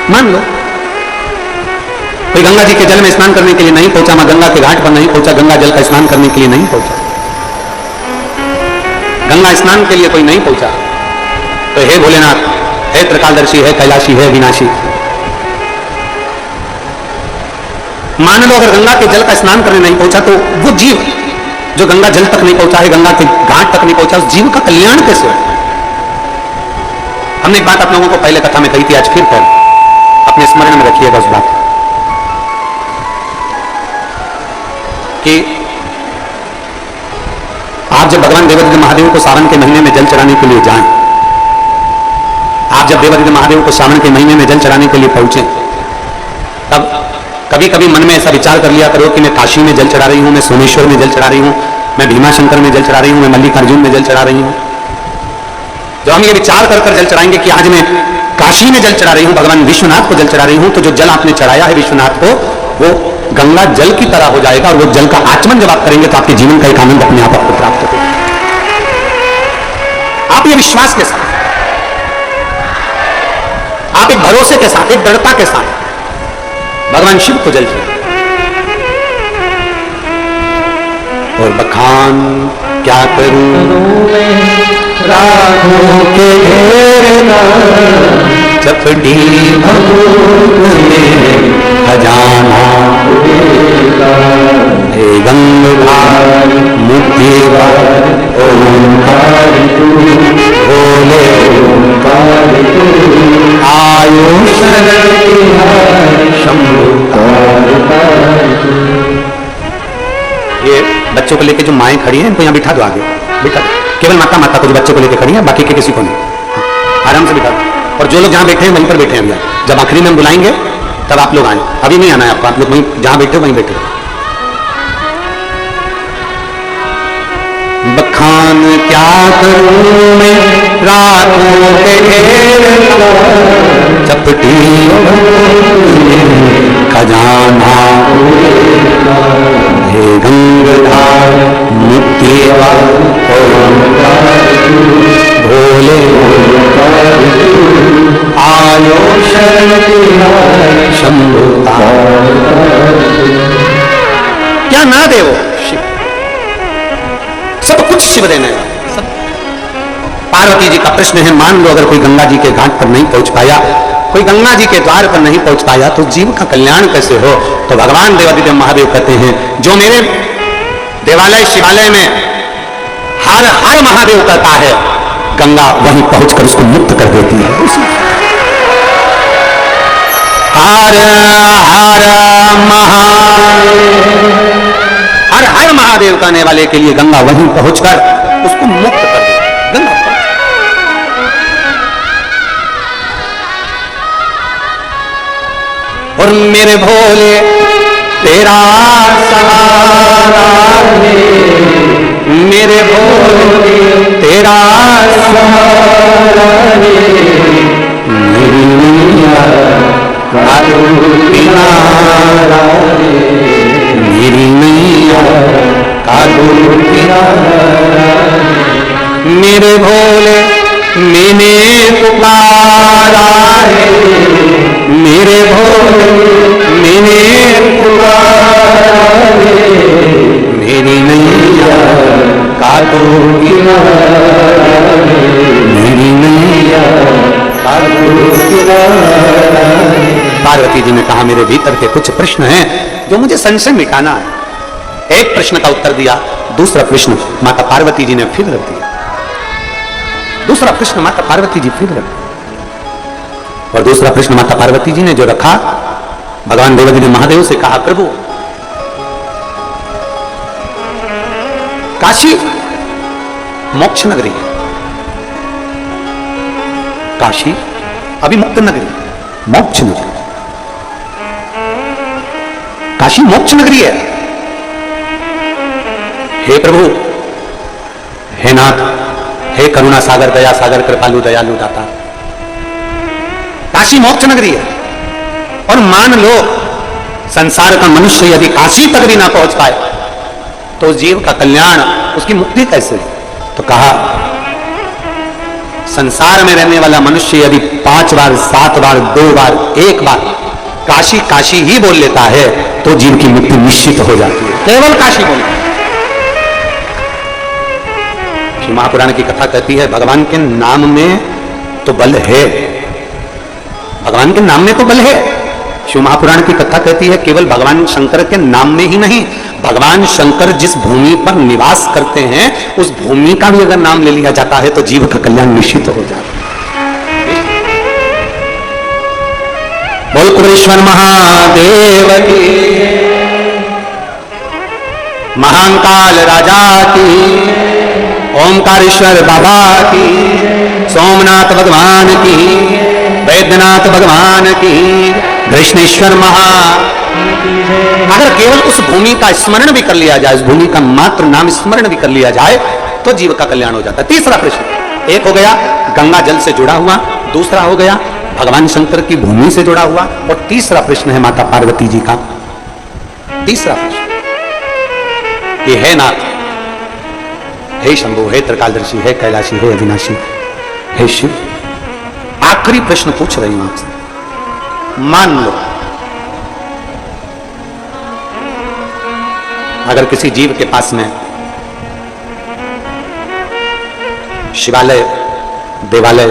मान लो कोई गंगा जी के जल में स्नान करने के लिए नहीं पहुंचा, मां गंगा के घाट पर नहीं पहुंचा, गंगा जल का स्नान करने के लिए नहीं पहुंचा, गंगा स्नान के लिए कोई नहीं पहुंचा, तो हे भोलेनाथ, हे त्रिकालदर्शी, हे कैलाशी, हे विनाशी, मान लो अगर गंगा के जल का स्नान करने नहीं पहुंचा तो वो जीव जो गंगा जल तक नहीं पहुंचा है, गंगा के घाट तक नहीं पहुंचा, उस जीव का कल्याण कैसे हो? हमने एक बात आप लोगों को पहले कथा में कही थी, आज फिर पर अपने स्मरण में रखिएगा उस बात कि आप जब भगवान देवादिदेव महादेव को सावन के महीने में जल चढ़ाने के लिए जाएं, आप जब देवादिदेव महादेव को सावन के महीने में जल चढ़ाने के लिए पहुंचे, तब कभी कभी मन में ऐसा विचार कर लिया करो कि मैं काशी में जल चढ़ा रही हूं, मैं सोमेश्वर में जल चढ़ा रही हूं, मैं भीमाशंकर में जल चढ़ा रही हूं, मैं मल्लिकार्जुन में जल चढ़ा रही हूं। जब हम ये विचार कर कर जल चढ़ाएंगे कि आज मैं काशी में जल चढ़ा रही हूं, भगवान विश्वनाथ को जल चढ़ा रही हूं, तो जो जल आपने चढ़ाया है विश्वनाथ को, वो गंगा जल की तरह हो जाएगा, और वो जल का आचमन जब आप करेंगे तो आपके जीवन का एक आनंद अपने आप आपको प्राप्त होगा। आप ये विश्वास के साथ, आप एक भरोसे के साथ, एक दृढ़ता के साथ भगवान शिव को जल चढ़ाएं। और बखान क्या करूं राहों के घेरना, चपटी खजाना, हे गंगाधार मुक्तिधार ओंकार तू, भोले ओंकार तू, आयुष शंभु तार तू। ये बच्चों को लेके जो माएं खड़ी हैं, इनको यहाँ बिठा दो, आगे बिठा दो, केवल माता माता को जो बच्चों को लेके खड़ी है, बाकी के किसी को नहीं, आराम से बिठा दो। और जो लोग जहां बैठे हैं वहीं पर बैठे हैं, भैया जब आखिरी में हम बुलाएंगे तब आप लोग आए, अभी नहीं आना है आपको, आप लोग वहीं जहां बैठे वहीं बैठे। बखान क्या करूं मैं रातों के घेरना, चपटी खजाना, हे गंगाधार मुक्तिधार ओंकार तू, भोले ओंकार तू, आयो शरण शंभु तार तू। क्या ना दे वो शिव, सब कुछ शिव देने वाला सब। पार्वती जी का प्रश्न है, मान लो अगर कोई गंगा जी के घाट पर नहीं पहुंच पाया, कोई गंगा जी के द्वार पर नहीं पहुंच पाया, तो जीव का कल्याण कैसे हो? तो भगवान देवादिदेव महादेव कहते हैं, जो मेरे देवालय शिवालय में हर हर महादेव कहता है, गंगा वहीं पहुंचकर उसको मुक्त कर देती है। हर हर हर हर महादेव कहने वाले के लिए गंगा वहीं पहुंचकर उसको मुक्त कर देती है। गंगा और मेरे भोले तेरा सहारा है, मेरे भोले तेरा सहारा है, मेरी नैया का तू किनारा है, मेरी नैया का तू किनारा है। मेरे भोले मैंने पुकारा है, मेरे भोले मैंने पुकारा है, मेरी नैया का तू किनारा है, मेरी नैया का तू किनारा है। पार्वती जी ने कहा मेरे भीतर के कुछ प्रश्न हैं जो मुझे संशय मिटाना है। एक प्रश्न का उत्तर दिया, दूसरा प्रश्न माता पार्वती जी ने फिर रख दिया, दूसरा प्रश्न माता पार्वती जी फिर रख, और दूसरा प्रश्न माता पार्वती जी ने जो रखा, भगवान देवकी ने महादेव से कहा प्रभु काशी मोक्ष नगरी है, काशी अभी मुक्त नगरी, मोक्ष नगरी, काशी मोक्ष नगरी है। हे प्रभु, हे नाथ, हे करुणा सागर, दया सागर, कृपालु दयालु दाता, काशी मोक्ष नगरी है। और मान लो संसार का मनुष्य यदि काशी तक भी ना पहुंच पाए तो उस जीव का कल्याण, उसकी मुक्ति कैसे? तो कहा संसार में रहने वाला मनुष्य यदि 5 बार 7 बार 2 बार 1 बार काशी काशी ही बोल लेता है तो जीव की मुक्ति निश्चित हो जाती है, केवल काशी बोलता है। श्री महापुराण की कथा कहती है भगवान के नाम में तो बल है, भगवान के नाम में तो बल है। शिव महापुराण की कथा कहती है केवल भगवान शंकर के नाम में ही नहीं, भगवान शंकर जिस भूमि पर निवास करते हैं उस भूमि का भी अगर नाम ले लिया जाता है तो जीव का कल्याण निश्चित हो जाता है। बोल कुबेरेश्वर महादेव की, महाकाल राजा की, ओमकारेश्वर बाबा की, सोमनाथ भगवान की, वैद्यनाथ भगवान की, कृष्णेश्वर महा। अगर केवल उस भूमि का स्मरण भी कर लिया जाए, उस भूमि का मात्र नाम स्मरण भी कर लिया जाए तो जीव का कल्याण हो जाता है। तीसरा प्रश्न, एक हो गया गंगा जल से जुड़ा हुआ, दूसरा हो गया भगवान शंकर की भूमि से जुड़ा हुआ, और तीसरा प्रश्न है माता पार्वती जी का। तीसरा प्रश्न ये है नाथ, हे शंभु, हे त्रिकालदर्शी, हे कैलाशी, हे अविनाशी, हे शिव। आखिरी प्रश्न पूछ रही हूं आपसे, मान लो अगर किसी जीव के पास में शिवालय, देवालय,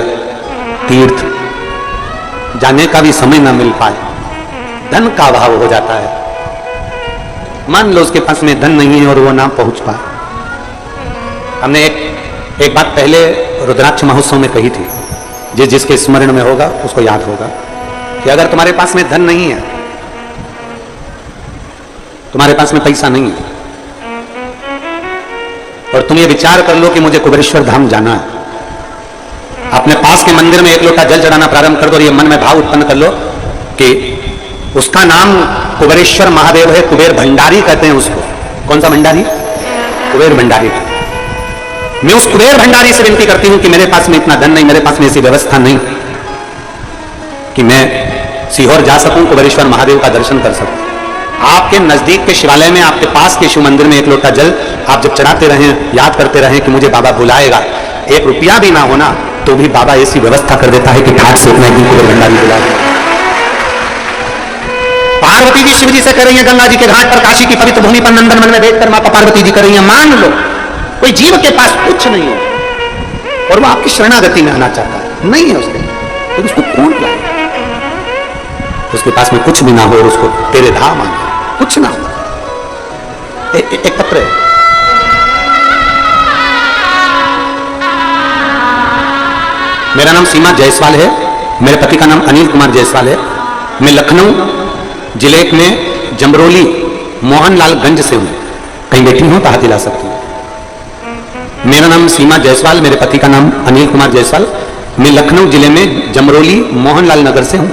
तीर्थ जाने का भी समय ना मिल पाए, धन का अभाव हो जाता है, मान लो उसके पास में धन नहीं है और वो ना पहुंच पाए। हमने एक बात पहले रुद्राक्ष महोत्सव में कही थी, जिसके स्मरण में होगा उसको याद होगा कि अगर तुम्हारे पास में धन नहीं है, तुम्हारे पास में पैसा नहीं है, और तुम ये विचार कर लो कि मुझे कुबेरेश्वर धाम जाना है, अपने पास के मंदिर में एक लोटा जल चढ़ाना प्रारंभ कर दो और ये मन में भाव उत्पन्न कर लो कि उसका नाम कुबेरेश्वर महादेव है, कुबेर भंडारी कहते हैं उसको। कौन सा भंडारी? कुबेर भंडारी। मैं उस कुबेर भंडारी से विनती करती हूं कि मेरे पास में इतना धन नहीं, मेरे पास में ऐसी व्यवस्था नहीं कि मैं सीहोर जा सकूं, कुबेरेश्वर महादेव का दर्शन कर सकूं। आपके नजदीक के शिवालय में, आपके पास के शिव मंदिर में एक लोटा जल आप जब चढ़ाते रहें, याद करते रहें कि मुझे बाबा बुलाएगा, 1 रुपया भी ना होना तो भी बाबा ऐसी व्यवस्था कर देता है कि घाट से उतना ही कुबेर भंडारी बुलाएगा। पार्वती जी शिव जी से कर रही है गंगा जी के घाट पर, काशी की पवित्र भूमि पर नंदन वन में बैठकर माता पार्वती जी कर रही है। मान लो कोई जीव के पास कुछ नहीं हो और वो आपकी शरणागति में आना चाहता है, नहीं है उसके, तो उसको कौन लाए? उसके पास में कुछ भी ना हो और उसको तेरे धाम आना, कुछ ना हो। एक पत्र है, मेरा नाम सीमा जायसवाल है, मेरे पति का नाम अनिल कुमार जायसवाल है, मैं लखनऊ जिले में जमरोली मोहनलालगंज से हूं, कहीं बैठी हूं तो हाथ हिला सकती हूं। मेरा नाम सीमा जायसवाल, मेरे पति का नाम अनिल कुमार जायसवाल, मैं लखनऊ जिले में जमरोली मोहनलाल नगर से हूं,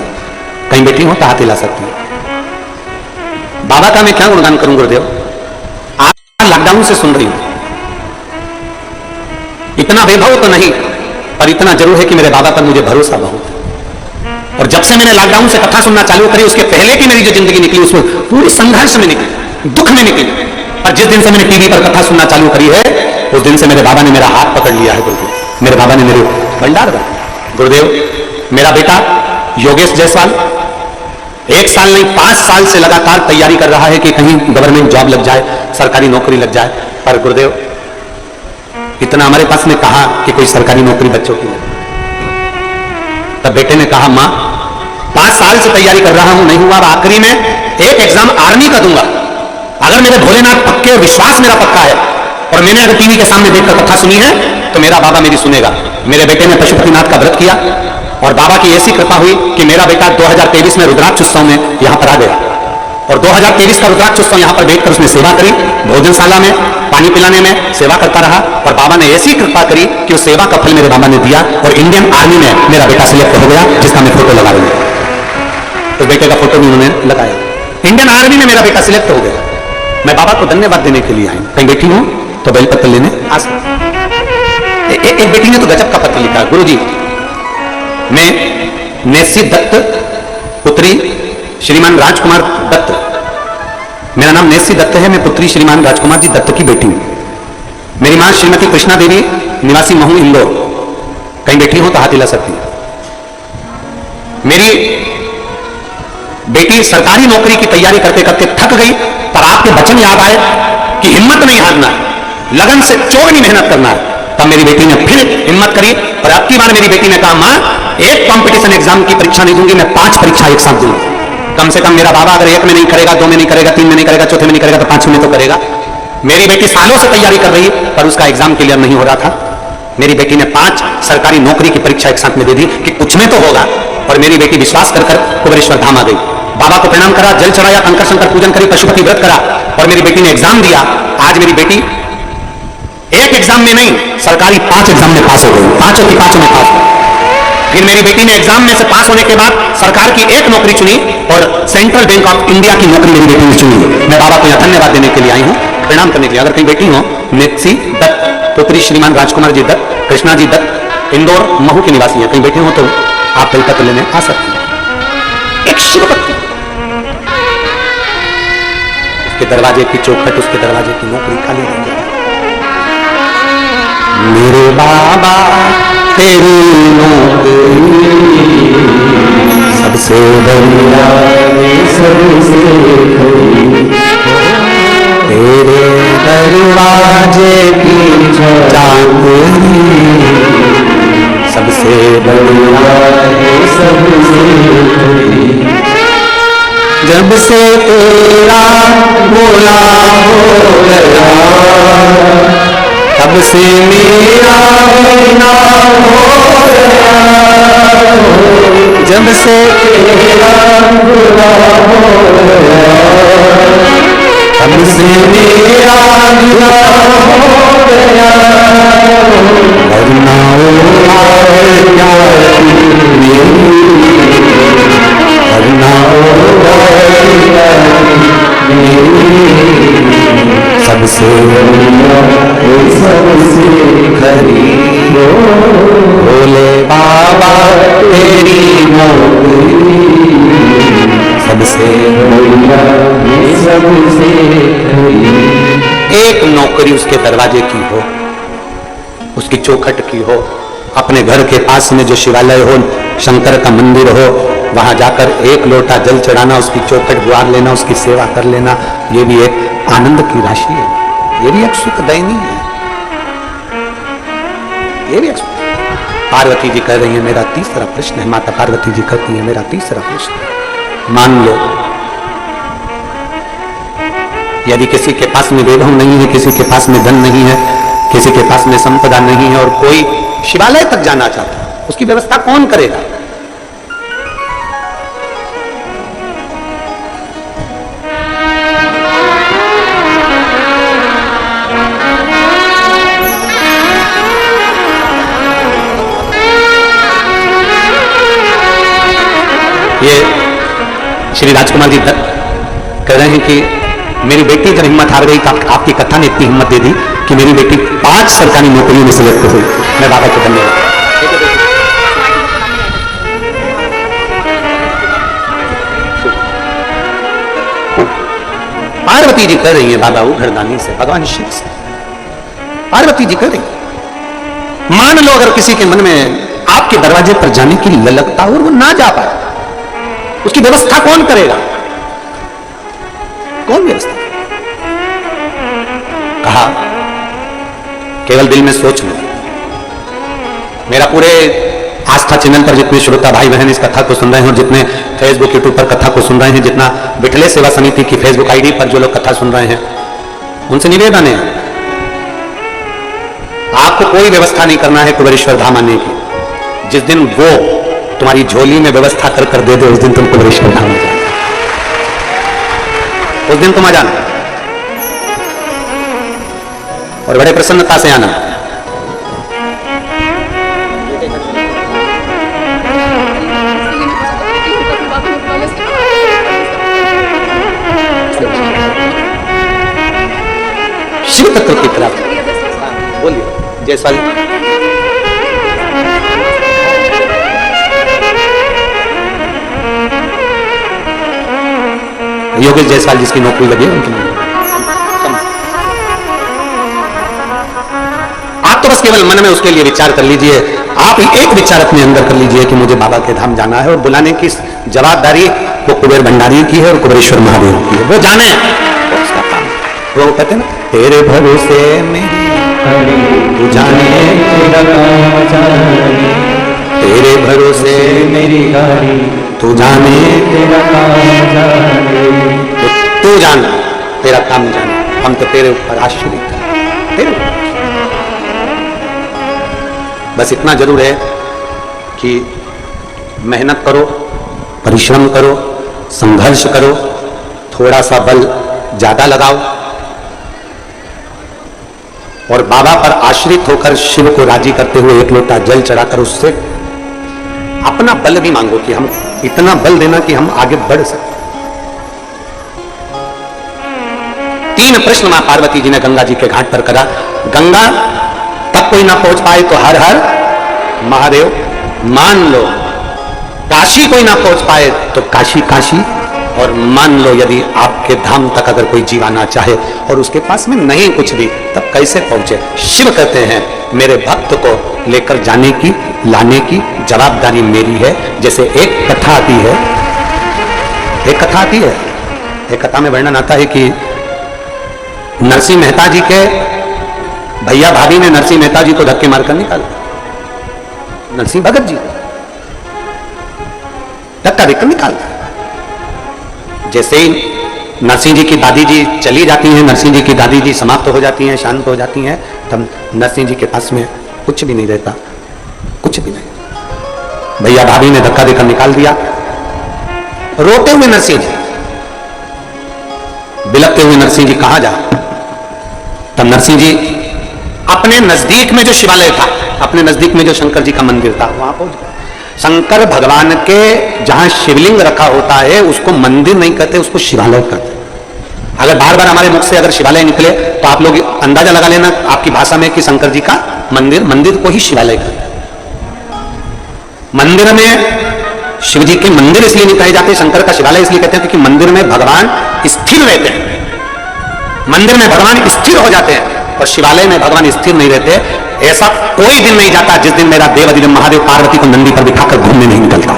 कहीं बैठी हूं तो हाथ हिला सकती हूं। बाबा का मैं क्या गुणगान करूं गुरुदेव, आज लॉकडाउन से सुन रही हूं, इतना वैभव तो नहीं पर इतना जरूर है कि मेरे बाबा पर मुझे भरोसा बहुत है। और जब से मैंने लॉकडाउन से कथा सुनना चालू करी, उसके पहले की मेरी जो जिंदगी निकली उसमें पूरी संघर्ष में निकली, दुख में निकली। और जिस दिन से मैंने टीवी पर कथा सुनना चालू करी है, उस दिन से मेरे बाबा ने मेरा हाथ पकड़ लिया है गुरुदेव, मेरे बाबा ने मेरे भंडार भरा। गुरुदेव मेरा बेटा योगेश जायसवाल 1 साल नहीं 5 साल से लगातार तैयारी कर रहा है कि कहीं गवर्नमेंट जॉब लग जाए, सरकारी नौकरी लग जाए। पर गुरुदेव इतना हमारे पास ने कहा कि कोई सरकारी नौकरी बच्चों की नहीं, तब बेटे ने कहा मां 5 साल से तैयारी कर रहा हूं, नहीं हुआ, आखिरी में एक एग्जाम आर्मी का दूंगा, अगर मेरे भोलेनाथ पक्के, विश्वास मेरा पक्का है और मैंने अगर टीवी के सामने देखकर कथा सुनी है तो मेरा बाबा मेरी सुनेगा। मेरे बेटे ने पशुपतिनाथ का व्रत किया और बाबा की ऐसी कृपा हुई कि मेरा बेटा 2023 में रुद्राक्ष उत्सव में यहां पर आ गया और 2023 का रुद्राक्ष उत्सव यहां पर बैठकर उसने सेवा करी, भोजनशाला में पानी पिलाने में सेवा करता रहा और बाबा ने ऐसी कृपा करी कि उस सेवा का फल मेरे बाबा ने दिया और इंडियन आर्मी में मेरा बेटा सिलेक्ट हो गया, जिसका मैं फोटो लगा रही हूं। तो बेटे का फोटो भी उन्होंने लगाया, इंडियन आर्मी में मेरा बेटा सिलेक्ट हो गया। मैं बाबा को धन्यवाद देने के लिए आई, कहीं बैठी हूं तो बेलपत्र लेने आ सकते। एक बेटी ने तो गजब का पत्र लिखा, गुरुजी मैं नेसी दत्त पुत्री श्रीमान राजकुमार दत्त, मेरा नाम नेसी दत्त है, मैं पुत्री श्रीमान राजकुमार जी दत्त की बेटी हूं। मेरी मां श्रीमती कृष्णा देवी निवासी महू इंदौर, कहीं बैठी हो तो हाथ हिला सकती है। मेरी बेटी सरकारी नौकरी की तैयारी करते करते थक गई, पर आपके वचन याद आए कि हिम्मत नहीं हारना है, लगन से चौगनी मेहनत करना है। तब मेरी बेटी ने फिर हिम्मत करी और अब की बार मेरी बेटी ने कहा मां एक कंपटीशन एग्जाम की परीक्षा नहीं दूंगी, मैं 5 परीक्षा एक साथ दूंगी। कम से कम मेरा बाबा अगर 1 में नहीं करेगा, 2 में नहीं करेगा, 3 में नहीं करेगा, 4थे में नहीं करेगा तो 5वें में तो करेगा। मेरी बेटी सालों से तैयारी कर रही पर उसका एग्जाम क्लियर नहीं हो रहा था। मेरी बेटी ने 5 सरकारी नौकरी की परीक्षा एक साथ में दे दी कि कुछ में तो होगा, और मेरी बेटी विश्वास कर कुबेरेश्वर धाम आ गई। बाबा को प्रणाम करा, जल चढ़ाया, कंकर शंकर पूजन करी, पशुपति व्रत करा और मेरी बेटी ने एग्जाम दिया। आज मेरी बेटी एक एग्जाम में नहीं, सरकारी 5 एग्जाम में पास हो गई, 5 की 5 में पास। फिर मेरी बेटी ने एग्जाम में से पास होने के बाद सरकार की एक नौकरी चुनी और सेंट्रल बैंक ऑफ इंडिया की नौकरी मेरी बेटी ने चुनी। मैं बाबा को यहां धन्यवाद देने के लिए आई हूं, प्रणाम करने के लिए। अगर कहीं बेटी हो, नेत्सी दत्त पुत्री श्रीमान राजकुमार जी दत्त, कृष्णा जी दत्त, इंदौर महू के निवासी हैं, कहीं बैठे हो तो आप बेलपत्र लेने आ सकते हैं। एक शिव भक्ति, उसके दरवाजे की चौखट, उसके दरवाजे की नौकरी खाली रह गई। मेरे बाबा तेरी नौकरी सबसे बढ़िया, सबसे खरी, तेरे दरवाजे की चांदनी सबसे बढ़िया, सबसे खरी। जब से तेरा बोला हो गया तब से मेरा बिना हो गया, जब से तेरा बोला हो गया तब से मेरा बिना हो गया, वरना क्या वरना सबसे सबसे खरी, भोले बाबा तेरी नौकरी सबसे सबसे खरी। एक नौकरी उसके दरवाजे की हो, उसकी चौखट की हो, अपने घर के पास में जो शिवालय हो, शंकर का मंदिर हो, वहां जाकर एक लोटा जल चढ़ाना, उसकी चौखट गुहार लेना, उसकी सेवा कर लेना, ये भी एक आनंद की राशि है, ये भी एक सुखदायिनी है, ये भी एक। पार्वती जी कह रही है मेरा तीसरा प्रश्न है, माता पार्वती जी कहती है मेरा तीसरा प्रश्न। मान लो यदि किसी के पास में वैभव नहीं है, किसी के पास में धन नहीं है, किसी के पास में संपदा नहीं है और कोई शिवालय तक जाना चाहता है, उसकी व्यवस्था कौन करेगा? ये श्री राजकुमार जी दत्त कह रहे हैं कि मेरी बेटी जब हिम्मत हार गई तो आपकी कथा ने इतनी हिम्मत दे दी कि मेरी बेटी 5 सरकारी नौकरियों में सिलेक्ट हुई। मैं बाबा को धन्यवाद। पार्वती जी कह रही है बाबा वो घरदानी से, भगवान शिव से पार्वती जी कह रही, मान लो अगर किसी के मन में आपके दरवाजे पर जाने की ललकता और वो ना जा पाए, उसकी व्यवस्था कौन करेगा? कौन व्यवस्था? कहा केवल दिल में सोच लो। मेरा पूरे आस्था चैनल पर जितने श्रोता भाई बहन इस कथा को सुन रहे हैं और जितने फेसबुक यूट्यूब पर कथा को सुन रहे हैं, जितना बिठले सेवा समिति की फेसबुक आईडी पर जो लोग कथा सुन रहे हैं, उनसे निवेदन है आपको कोई व्यवस्था नहीं करना है कुबेरेश्वर धाम आने की। जिस दिन वो तुम्हारी झोली में व्यवस्था कर कर दे दे उस दिन तुम कुबेरेश्वर धाम जाना, उस दिन तुम आ जाना और बड़े प्रसन्नता से आना। शिव तत्व की तरफ बोलिए जयसवाल। योगेश जायसवाल जिसकी नौकरी लगी है उनकी। आप तो बस केवल मन में उसके लिए विचार कर लीजिए। आप एक विचार अपने अंदर कर लीजिए कि मुझे बाबा के धाम जाना है और बुलाने की जवाबदारी वो कुबेर भंडारी की है और कुबेरेश्वर महादेव की है। वो जाने उसका काम। वो कहते हैं ना तेरे भरोसे मेरी तू जाने तेरा काम जाने, तेरे भरोसे मेरी गाड़ी तू जाने तेरा काम जाने, तू जान तेरा काम जाने। हम तो तेरे ऊपर आश्रित हैं, तेरे ऊपर। बस इतना जरूर है कि मेहनत करो, परिश्रम करो, संघर्ष करो, थोड़ा सा बल ज्यादा लगाओ और बाबा पर आश्रित होकर शिव को राजी करते हुए एक लोटा जल चढ़ाकर उससे अपना बल भी मांगो कि हम इतना बल देना कि हम आगे बढ़ सकें। 3 प्रश्न मां पार्वती जी ने गंगा जी के घाट पर करा। गंगा तक कोई ना पहुंच पाए तो हर हर महादेव मान लो, काशी कोई ना पहुंच पाए तो काशी काशी, और मान लो यदि आपके धाम तक अगर कोई जीव आना चाहे और उसके पास में नहीं कुछ भी, तब कैसे पहुंचे? शिव कहते हैं मेरे भक्त को लेकर जाने की, लाने की जवाबदारी मेरी है। जैसे एक कथा आती है, एक कथा आती है, एक कथा में वर्णन आता है कि नरसिंह मेहता जी के भैया भाभी ने नरसिंह मेहता जी को धक्के मारकर निकाला। नरसिंह भगत जी धक्का देकर निकाला। जैसे ही नरसिंह जी की दादी जी चली जाती हैं, नरसिंह जी की दादी जी समाप्त हो जाती हैं, शांत हो जाती हैं, तब नरसिंह जी के पास में कुछ भी नहीं रहता, कुछ भी नहीं। भैया भाभी ने धक्का देकर निकाल दिया। रोते हुए नरसिंह जी, बिलखते हुए नरसिंह जी कहां जा? तब नरसिंह जी अपने नजदीक में जो शिवालय था, अपने नजदीक में जो शंकर जी का मंदिर था, वहां पहुंच गए। शंकर भगवान के जहां शिवलिंग रखा होता है उसको मंदिर नहीं कहते, उसको शिवालय कहते। अगर बार बार हमारे मुख से अगर शिवालय निकले तो आप लोग अंदाजा लगा लेना आपकी भाषा में कि शंकर जी का मंदिर, मंदिर को ही शिवालय कहते हैं। मंदिर में शिव जी के मंदिर इसलिए नहीं कहे जाते, शंकर का शिवालय इसलिए कहते हैं क्योंकि मंदिर में भगवान स्थिर रहते हैं। मंदिर में भगवान स्थिर हो जाते हैं और शिवालय में भगवान स्थिर नहीं रहते। ऐसा कोई दिन नहीं जाता जिस दिन मेरा देव अधिदेव महादेव पार्वती को नंदी पर बिठाकर घूमने नहीं निकलता,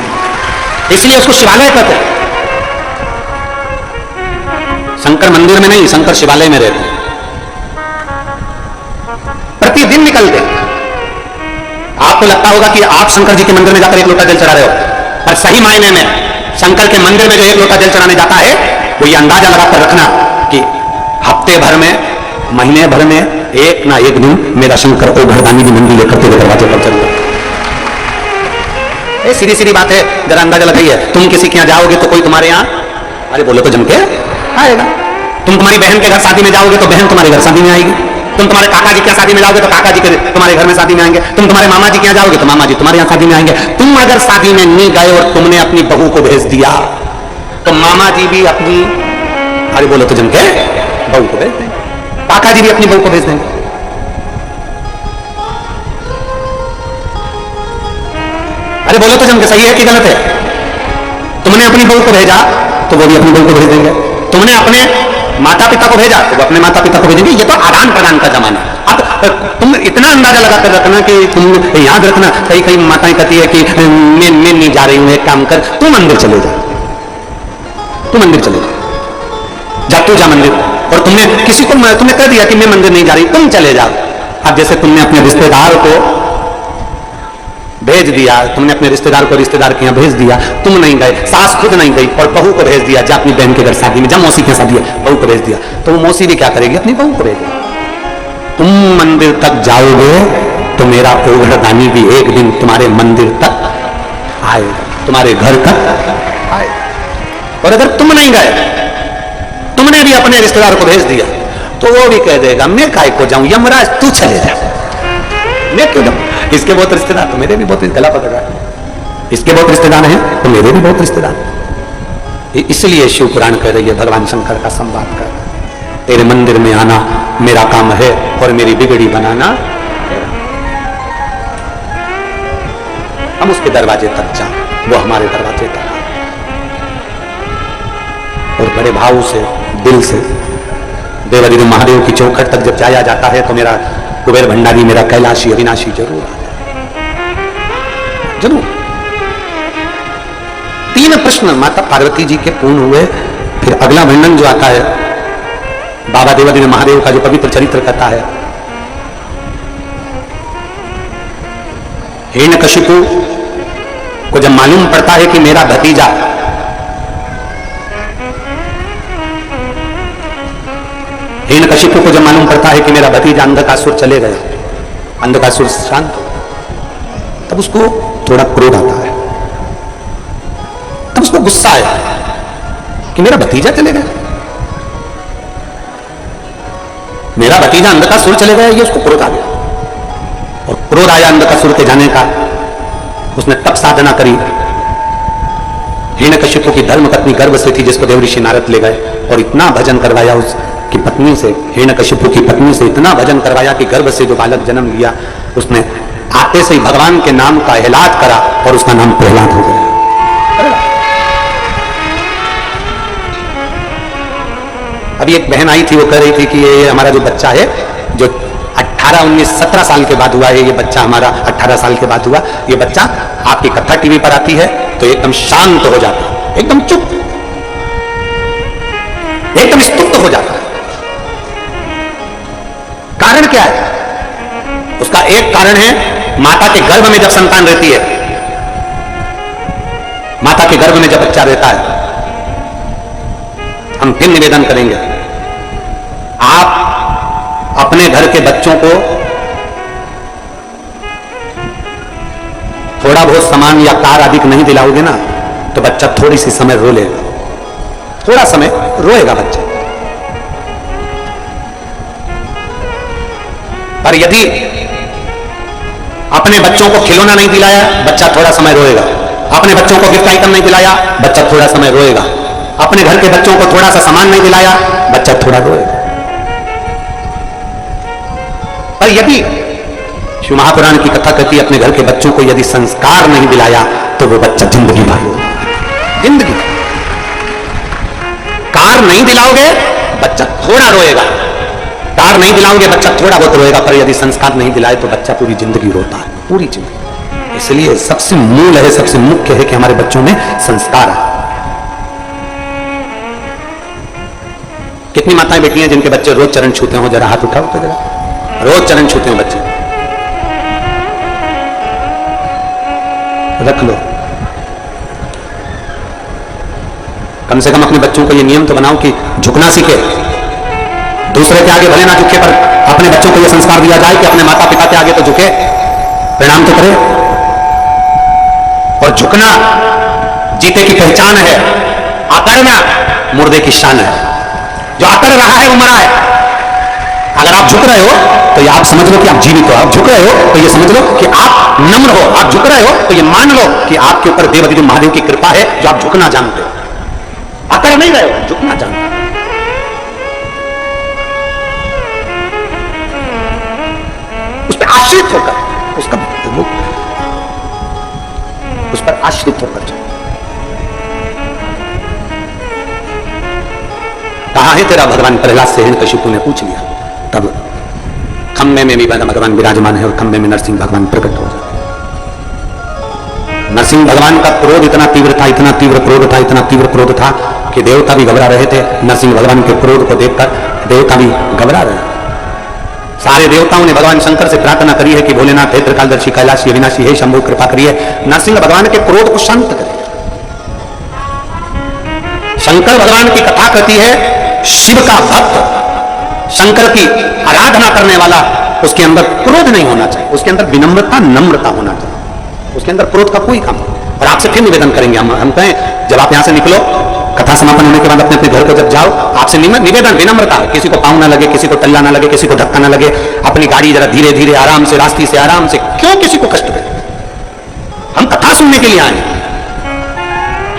इसलिए उसको शिवालय कहते हैं। शंकर मंदिर में नहीं, शंकर शिवालय में रहते हैं, प्रतिदिन निकलते हैं। आपको लगता होगा कि आप शंकर जी के मंदिर में जाकर 1 लोटा जल चढ़ा रहे हो, पर सही मायने में शंकर के मंदिर में जो 1 लोटा जल चढ़ाने जाता है वो ये अंदाजा लगाकर रखना कि हफ्ते भर में, महीने भर में एक ना एक दिन मेरा शंकर ओ घरदानी की नंदी लेकर तेरे दरवाजे पर चलता। सीधी सीधी बात है, जरा अंदाजा लगाइए। तुम किसी के यहाँ जाओगे तो कोई तुम्हारे यहाँ, अरे बोलो तो जम के आएगा। तुम तुम्हारी बहन के घर शादी में जाओगे तो बहन तुम्हारे घर शादी में आएगी। तुम तुम्हारे काका जी के शादी में जाओगे तो काका जी के तुम्हारे घर में शादी में आएंगे। तुम तुम्हारे मामा जी के यहाँ जाओगे तो मामा जी तुम्हारे यहाँ शादी में आएंगे। तुम अगर शादी में नहीं गए और तुमने अपनी बहू को भेज दिया तो मामा जी भी अपनी अरे बोलो तो जम के बहू को भेज देंगे, काका जी भी अपनी बहू को भेज देंगे। अरे बोलो तो जम के सही है कि गलत है? तुमने अपनी बहू को भेजा तो वो भी अपनी बहू को भेज देंगे, तुमने अपने माता पिता को भेजा तो वो अपने माता पिता को भेजेंगे। ये तो आदान प्रदान का जमाना है। अब तुम इतना अंदाजा लगाकर रखना कि तुम याद रखना, कई कई माताएं कहती है कि मैं नहीं जा रही हूं, एक काम कर तू मंदिर चले जा, तू मंदिर चले जा, तू जा मंदिर। और तुमने किसी को तुमने कह दिया कि मैं मंदिर नहीं जा रही, तुम चले जाओ। अब जैसे तुमने अपने रिश्तेदार को भेज दिया, तुमने अपने रिश्तेदार को रिश्तेदार के यहाँ भेज दिया, तुम नहीं गए, सास खुद नहीं गई और बहू को भेज दिया, जा अपनी बहन के घर शादी में, जा मौसी के शादी है, बहू को भेज दिया, तो वो मौसी भी क्या करेगी? अपनी बहू को भेजेगी। तुम मंदिर तक जाओगे तो मेरा ओघड़दानी भी एक दिन तुम्हारे मंदिर तक आएगा, तुम्हारे घर तक आएगा। और अगर तुम नहीं गए, तुमने भी अपने रिश्तेदार को भेज दिया, तो वो भी कह देगा मैं काय को जाऊं, यमराज तू चले जा, मैं क्यों जाऊं? इसके बहुत रिश्तेदार तो मेरे भी बहुत, गला पकड़ रहा है, इसके बहुत रिश्तेदार हैं तो मेरे भी बहुत रिश्तेदार। इसलिए शिव पुराण कह रही है, भगवान शंकर का संवाद कर रहा है, तेरे मंदिर में आना मेरा काम है और मेरी बिगड़ी बनाना। हम उसके दरवाजे तक जाएं, वो हमारे दरवाजे तक आए, और बड़े भाव से, दिल से देवादिदेव महादेव की चौखट तक जब जाया जाता है तो मेरा कुबेर भंडारी, मेरा कैलाशी अविनाशी जरूर आता है, जरूर। 3 प्रश्न माता पार्वती जी के पूर्ण हुए। फिर अगला वर्णन जो आता है बाबा देवादिदेव महादेव का, जो पवित्र चरित्र कहता है, हिरण्यकशिपु को जब मालूम पड़ता है कि मेरा भतीजा हिरण्यकशिपु को जब मालूम पड़ता है कि मेरा भतीजा अंधकासुर चले गए, अंधकासुर शांत, तब उसको थोड़ा क्रोध आता है, तब उसको गुस्सा आया कि मेरा भतीजा चले गए, मेरा भतीजा अंधकासुर चले गए, ये उसको क्रोध आ गया। और क्रोध आया अंधकासुर के जाने का, उसने तप साधना करी। हिरण्यकशिपु की धर्म पत्नी गर्भ से थी, जिसको देवऋषि नारद ले गए और इतना भजन करवाया उसकी पत्नी से, हिरण्यकशिपु की पत्नी से इतना भजन करवाया कि गर्भ से जो बालक जन्म लिया, उसने आते से ही भगवान के नाम का एलान करा और उसका नाम प्रहलाद हो गया। अभी एक बहन आई थी, वो कह रही थी कि ये हमारा जो बच्चा है, जो 18, 19, 17 साल के बाद हुआ है, ये बच्चा हमारा 18 साल के बाद हुआ, ये बच्चा आपकी कथा टीवी पर आती है तो एकदम शांत हो जाता है, एकदम चुप, एकदम स्तुप्त हो जाता है। कारण क्या है? उसका एक कारण है, माता के गर्भ में जब संतान रहती है, माता के गर्भ में जब बच्चा रहता है, हम फिर निवेदन करेंगे, आप अपने घर के बच्चों को थोड़ा बहुत सामान या कार आदि नहीं दिलाओगे ना, तो बच्चा थोड़ी सी समय रो लेगा, थोड़ा समय रोएगा बच्चा। पर यदि अपने बच्चों को खिलौना नहीं दिलाया, बच्चा थोड़ा समय रोएगा, अपने बच्चों को गिफ्ट आइटम नहीं दिलाया, बच्चा थोड़ा समय रोएगा, अपने घर के बच्चों को थोड़ा सा सामान नहीं दिलाया, बच्चा थोड़ा रोएगा। पर यदि शिव महापुराण की कथा कहती है, अपने घर के बच्चों को यदि संस्कार नहीं दिलाया तो वो बच्चा जिंदगी भर रोएगा, जिंदगी। कार नहीं दिलाओगे बच्चा थोड़ा रोएगा, कार नहीं दिलाओगे बच्चा थोड़ा बहुत रोएगा, पर यदि संस्कार नहीं दिलाए तो बच्चा पूरी जिंदगी रोता है, पूरी जिंदगी। इसलिए सबसे मूल है, सबसे मुख्य है कि हमारे बच्चों में संस्कार है। कितनी माताएं बेटी हैं जिनके बच्चे रोज चरण छूते हो? जरा हाथ उठाओ तो जरा, रोज चरण छूते हैं बच्चे, रख लो। कम से कम अपने बच्चों को ये नियम तो बनाओ कि झुकना सीखे, दूसरे के आगे भले ना झुके, पर अपने बच्चों को यह संस्कार दिया जाए कि अपने माता पिता के आगे तो झुके, प्रणाम तो करे। और झुकना जीते की पहचान है, अकड़ना मुर्दे की शान है। जो अकड़ रहा है वो मरा है। अगर आप झुक रहे हो तो ये आप समझ लो कि आप जीवित हो, आप झुक रहे हो तो ये समझ लो कि आप नम्र हो, आप झुक रहे हो तो ये मान लो कि आपके ऊपर देवादिदेव महादेव की कृपा है जो आप झुकना जानते हो। अकड़ नहीं रहे हो, झुकना जानते हो। आश्रित होकर उसका उस पर आश्रित होकर चल। कहां है तेरा भगवान, प्रहलाद से हिरण्यकशिपु ने पूछ लिया। तब खंबे में भी भगवान विराजमान है और खंबे में नरसिंह भगवान प्रकट हो जाते। नरसिंह भगवान का क्रोध इतना तीव्र था, इतना तीव्र क्रोध था, इतना तीव्र क्रोध था कि देवता भी घबरा रहे थे। नरसिंह भगवान के क्रोध को देखकर देवता भी घबरा रहे। सारे देवताओं ने भगवान शंकर से प्रार्थना करी है कि भोलेनाथ, हे त्रिकालदर्शी, कैलाशी, अविनाशी, हे शंभु, कृपा करिए, नरसिंह भगवान के क्रोध को शांत करिए। शंकर भगवान की कथा कहती है, शिव का भक्त, शंकर की आराधना करने वाला, उसके अंदर क्रोध नहीं होना चाहिए, उसके अंदर विनम्रता, नम्रता होना चाहिए, उसके अंदर क्रोध का कोई काम नहीं। और आपसे फिर निवेदन करेंगे हम कहें, जब आप यहां से निकलो, कथा समापन होने के बाद अपने अपने घर को जब जाओ, आपसे निवेदन विनम्रता, किसी को पाँव ना लगे, किसी को टल्ला ना लगे, किसी को धक्का ना लगे, अपनी गाड़ी जरा धीरे धीरे आराम से, रास्ते से आराम से, क्यों किसी को कष्ट दे। हम कथा सुनने के लिए आए,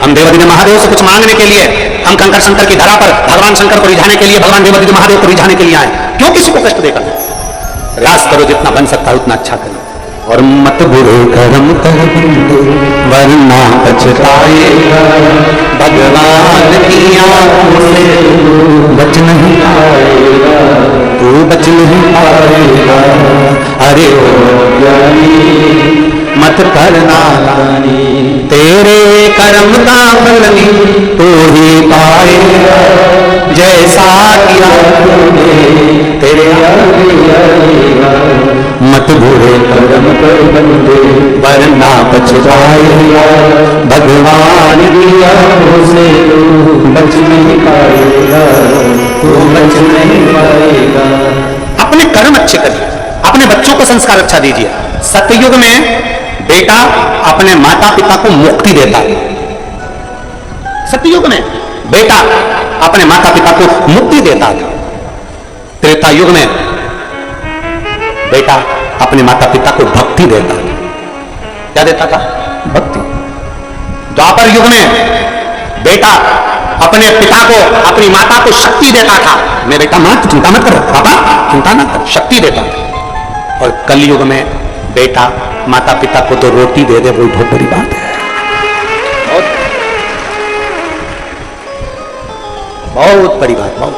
हम देवादिदेव महादेव से कुछ मांगने के लिए, हम कंकर शंकर की धरा पर भगवान शंकर को रिझाने के लिए, भगवान देवादिदेव महादेव को रिझाने के लिए आए, क्यों किसी को कष्ट देकर। रास करो, जितना बन सकता है उतना अच्छा करो, और मत बुरे कर्म कर बंदो वरना पछताएगा, भगवान की आंखों से बच नहीं पाएगा, तू बच नहीं पाएगा। अरे ओ ज्ञानी मत करना नानी, तेरे कर्म का फल तू ही पाएगा, जैसा किया तूने तेरे आगे आएगा। मत बुरे कर्म कर बंदे वरना पछताएगा, भगवान की आंखों से बच नहीं पाएगा, तू बच नहीं पाएगा। अपने कर्म अच्छे करिए, अपने बच्चों को संस्कार अच्छा दीजिए। सतयुग में बेटा अपने माता पिता को मुक्ति देता है, सतयुग में बेटा अपने माता पिता को मुक्ति देता था। त्रेता युग में बेटा अपने माता पिता को भक्ति देता था। क्या देता था? भक्ति। द्वापर युग में बेटा अपने पिता को, अपनी माता को शक्ति देता था। मैं बेटा मत चिंता मत करो, पापा चिंता मत करो, शक्ति देता था। और कलयुग में बेटा माता पिता को तो रोटी दे दे, वो बहुत बड़ी बात है, बहुत बड़ी बात। बहुत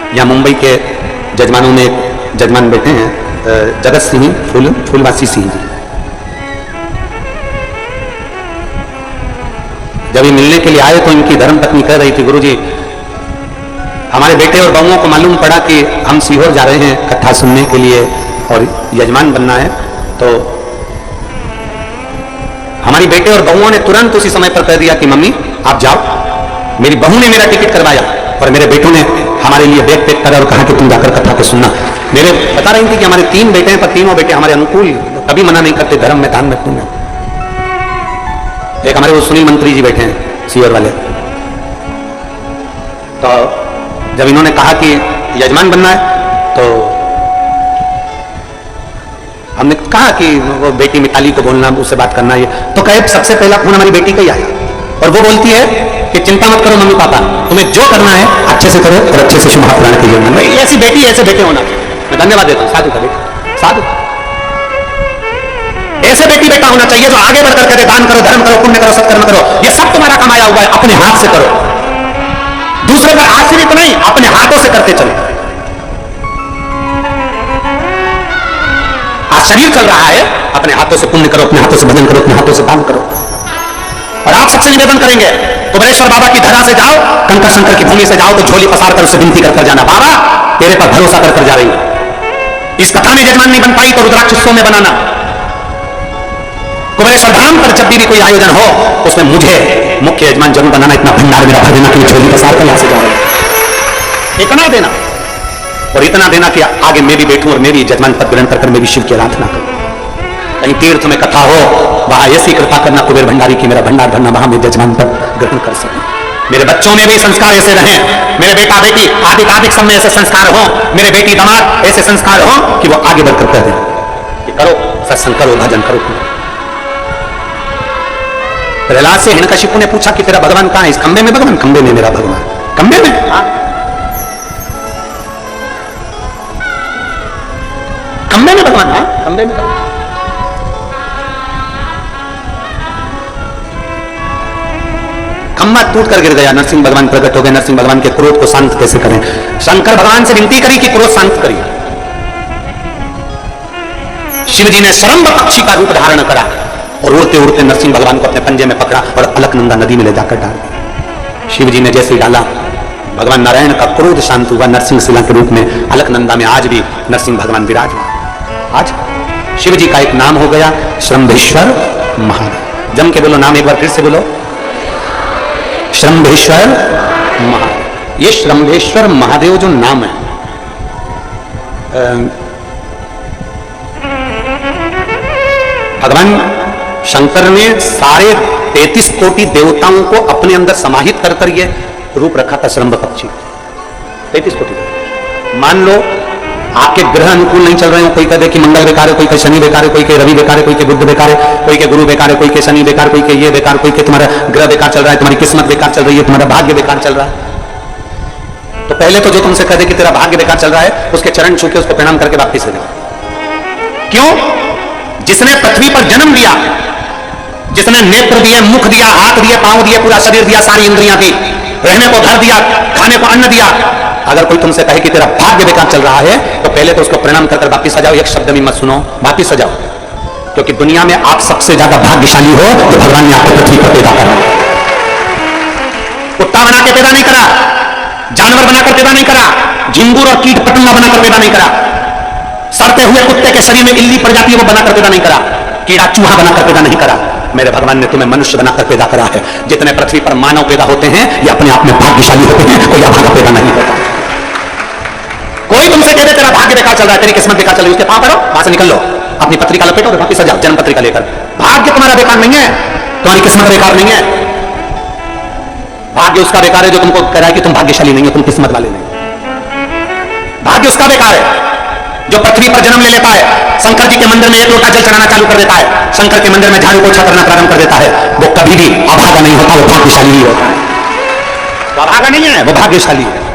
यहाँ मुंबई के जजमानों में एक जजमान बैठे हैं, जगत सिंह फूलवासी सिंह जी। जब ये मिलने के लिए आए तो इनकी धर्मपत्नी कह रही थी, गुरुजी हमारे बेटे और बहुओं को मालूम पड़ा कि हम सीहोर जा रहे हैं कथा सुनने के लिए और यजमान बनना है, तो हमारी बेटे और बहुओं ने तुरंत उसी समय पर कह दिया कि मम्मी आप जाओ। मेरी बहू ने मेरा टिकट करवाया और मेरे बेटों ने हमारे लिए बैग पैक करा और कहा कि तुम जाकर कथा को सुनना। मेरे बता रही थी कि हमारे 3 बेटे हैं, पर तीनों बेटे हमारे अनुकूल, कभी मना नहीं करते, धर्म में, दान में, तुम। एक हमारे वो सुनील मंत्री जी बैठे हैं सीहोर वाले, तो जब इन्होंने कहा कि यजमान बनना है तो हमने कहा कि वो बेटी मिताली को बोलना, उससे बात करना, ये तो कहे सबसे पहला फोन हमारी बेटी का ही आया और वो बोलती है कि चिंता मत करो मम्मी पापा, तुम्हें जो करना है अच्छे से करो और अच्छे से शुभ प्राण कीजिए। ऐसी बेटी ऐसे बेटे होना, मैं धन्यवाद देता हूँ। साधु का बेटा, साधु ऐसे बेटी बेटा होना चाहिए जो आगे बढ़कर करे, दान करो, धर्म करो, पुण्य करो, सत्कर्म करो, ये सब तुम्हारा कमाया हुआ है, अपने हाथ से करो, दूसरे पर आश्रित नहीं, अपने हाथों से करते चलो। आज शरीर चल रहा है, अपने हाथों से पुण्य करो, अपने हाथों से भजन करो, अपने हाथों से दान करो। और आप सबसे निवेदन करेंगे, कुबेरेश्वर बाबा की धरा से जाओ, कंकर शंकर की भूमि से जाओ तो झोली पसार कर उससे विनती कर जाना, बाबा तेरे पर भरोसा कर जा रही हूं। इस कथा में यजमान नहीं बन पाई तो रुद्राक्षों में बनाना। कुबेरेश्वर धाम पर जब भी कोई आयोजन हो उसमें मुझे मुख्य यजमान जरूर बनाना, इतना भंडार मेरा भर देना कि झोली पसार कर यहां से जा रहा हूं। इतना देना और इतना देना कि आगे मैं भी बैठूं और मेरी यजमान पद ग्रहण कर मैं भी शिव की आराधना करूं। कहीं तीर्थ में कथा हो वहां ऐसी कृपा करना कुबेर भंडारी की मेरा भंडार भरना, वहां मैं यजमान पद ग्रहण कर सकूं। मेरे बच्चों में भी संस्कार ऐसे रहें, मेरे बेटा बेटी आदि समय ऐसे संस्कार हो, मेरे बेटी दामाद ऐसे संस्कार हो कि वो आगे बढ़कर कह दें कि करो सत्संग करो, भजन करो। प्रहलाद से हिरण्यकशिपु ने पूछा कि तेरा भगवान कहां है? इस खंबे में भगवान, खंबे में मेरा भगवान, खंबे में। खंबे में भगवान, हाँ खंबे में। खंबा टूट कर गिर गया, नरसिंह भगवान प्रकट हो गए। नरसिंह भगवान के क्रोध को शांत कैसे करें? शंकर भगवान से विनती करी कि क्रोध शांत करिए। शिव जी ने सरम्भ पक्षी का रूप धारण करा और उड़ते उड़ते नरसिंह भगवान को अपने पंजे में पकड़ा और अलकनंदा नदी में ले जाकर डाल दिया। शिव जी ने जैसे ही डाला, भगवान नारायण का क्रोध शांत हुआ। नरसिंह शिला के रूप में अलकनंदा में आज भी नरसिंह भगवान विराजमान। आज शिव जी का एक नाम हो गया श्रम्भेश्वर महादेव। जम के बोलो नाम एक बार फिर से बोलो, श्रम्भेश्वर महादेव। ये श्रम्भेश्वर महादेव जो नाम है, भगवान शंकर ने सारे 33 कोटि देवताओं को अपने अंदर समाहित कर कर ये रूप रखा था श्रम्भ पक्षी। 33 कोटि। मान लो आपके ग्रह अनुकूल नहीं चल रहे हो, कोई कहते कि मंगल बेकार है, कोई के शनि बेकार है, कोई के रवि बेकार है, कोई के बुध बेकार है, कोई के गुरु बेकार है, कोई के शनि बेकार, कोई के ये बेकार, कोई के तुम्हारा ग्रह बेकार चल रहा है, तुम्हारी किस्मत बेकार चल रही है, तुम्हारा भाग्य बेकार चल रहा है। तो पहले तो जो तुमसे कहते कि तेरा भाग्य बेकार चल रहा है, उसके चरण छू के उसको प्रणाम करके वापिस आ जाओ। क्यों? जिसने पृथ्वी पर जन्म लिया, जिसने नेत्र दिए, मुख दिया, हाथ दिए, पांव दिए, पूरा शरीर दिया, सारी इंद्रियां दी, रहने को घर दिया, खाने को अन्न दिया, अगर कोई तुमसे कहे कि तेरा भाग्य बेकार चल रहा है, तो पहले तो उसको प्रणाम कर वापिस आ जाओ। एक शब्द भी मत सुनो, वापिस आ जाओ। क्योंकि दुनिया में आप सबसे ज्यादा भाग्यशाली हो तो भगवान ने आपको पृथ्वी पर पैदा करा। कुत्ता बना के पैदा नहीं करा, जानवर बनाकर पैदा नहीं करा, झिंगुर और कीट पतंगा बनाकर पैदा नहीं करा, सड़ते हुए कुत्ते के शरीर में इल्ली प्रजाति वो बनाकर पैदा नहीं करा, कीड़ा चूहा बनाकर पैदा नहीं करा। मेरे भगवान ने तुम्हें मनुष्य बनाकर पैदा करा है। जितने पृथ्वी पर मानव पैदा होते हैं ये अपने आप में भाग्यशाली होते हैं, कोई अभागा पैदा नहीं होता। कोई तुमसे कह दे तेरा भाग्य बेकार चल रहा है, तेरी किस्मत बेकार चल रही है, उसके पांव पड़ो, वहां से निकल लो, अपनी पत्रिका लपेटो और वापिस आ जाओ जन्म पत्रिका लेकर। भाग्य तुम्हारा बेकार नहीं है, तुम्हारी किस्मत बेकार नहीं है। भाग्य उसका बेकार है जो तुमको कह रहा है कि तुम भाग्यशाली नहीं हो, तुम किस्मत वाले नहीं। भाग्य उसका बेकार है जो पृथ्वी पर जन्म ले लेता है, शंकर जी के मंदिर में एक लोटा जल चढ़ाना चालू कर देता है, शंकर के मंदिर में झाड़ू पोछा करना प्रारंभ कर देता है, वो कभी भी अभागा नहीं होता, वो भाग्यशाली नहीं होता है। वो अभागा नहीं है, वो भाग्यशाली है।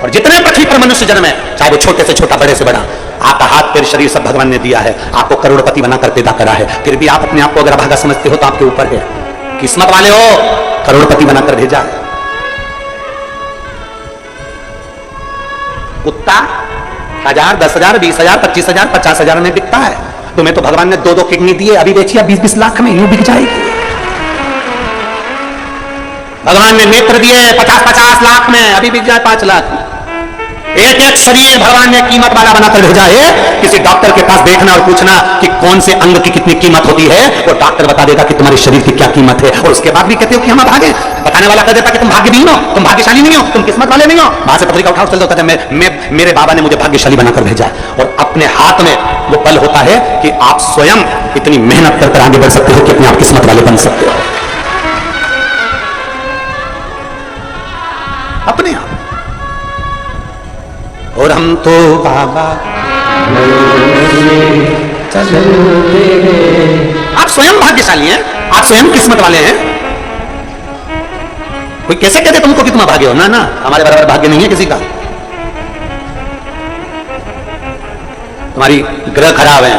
और जितने पृथ्वी पर मनुष्य जन्म है, चाहे वो छोटे से छोटा, बड़े से बड़ा, आपका हाथ पैर शरीर सब भगवान ने दिया है, आपको करोड़पति बनाकर पैदा करा है, फिर भी आप अपने आप को अगर अभागा समझते हो तो आपके ऊपर है। किस्मत वाले हो, करोड़पति बनाकर भेजा है। कुत्ता 1000, 10,000, 20,000, 25,000, 50,000 में बिकता है। तुम्हें तो भगवान ने 2-2 किडनी दिए, अभी बेचिए 20-20 लाख में, यूं बिक जाएगी। भगवान ने नेत्र दिए 50-50 लाख में, अभी बिक जाए 5 लाख में। एक एक शरीर भगवान ने कीमत वाला बनाकर भेजा है। किसी डॉक्टर के पास देखना और पूछना कि कौन से अंग की कितनी कीमत होती है, वो डॉक्टर बता देगा कि तुम्हारे शरीर की क्या कीमत है। और उसके बाद भी कहते हो कि हम भागे, बताने वाला कह देता कि तुम भाग्यहीन हो, तुम भाग्यशाली नहीं हो, तुम किस्मत वाले नहीं हो। वहां से पत्रिका उठाओ, चल दो, कहते मेरे बाबा ने मुझे भाग्यशाली बनाकर भेजा है। और अपने हाथ में वो बल होता है कि आप स्वयं इतनी मेहनत कर आगे बढ़ सकते हो कि अपने आप किस्मत वाले बन सकते हो अपने आप। और हम तो बाबा आप स्वयं भाग्यशाली हैं, आप स्वयं किस्मत वाले हैं। कोई कैसे कहते तुमको कि तुम भाग्य हो? ना ना, हमारे बराबर भाग्य नहीं है किसी का। तुम्हारी ग्रह खराब है,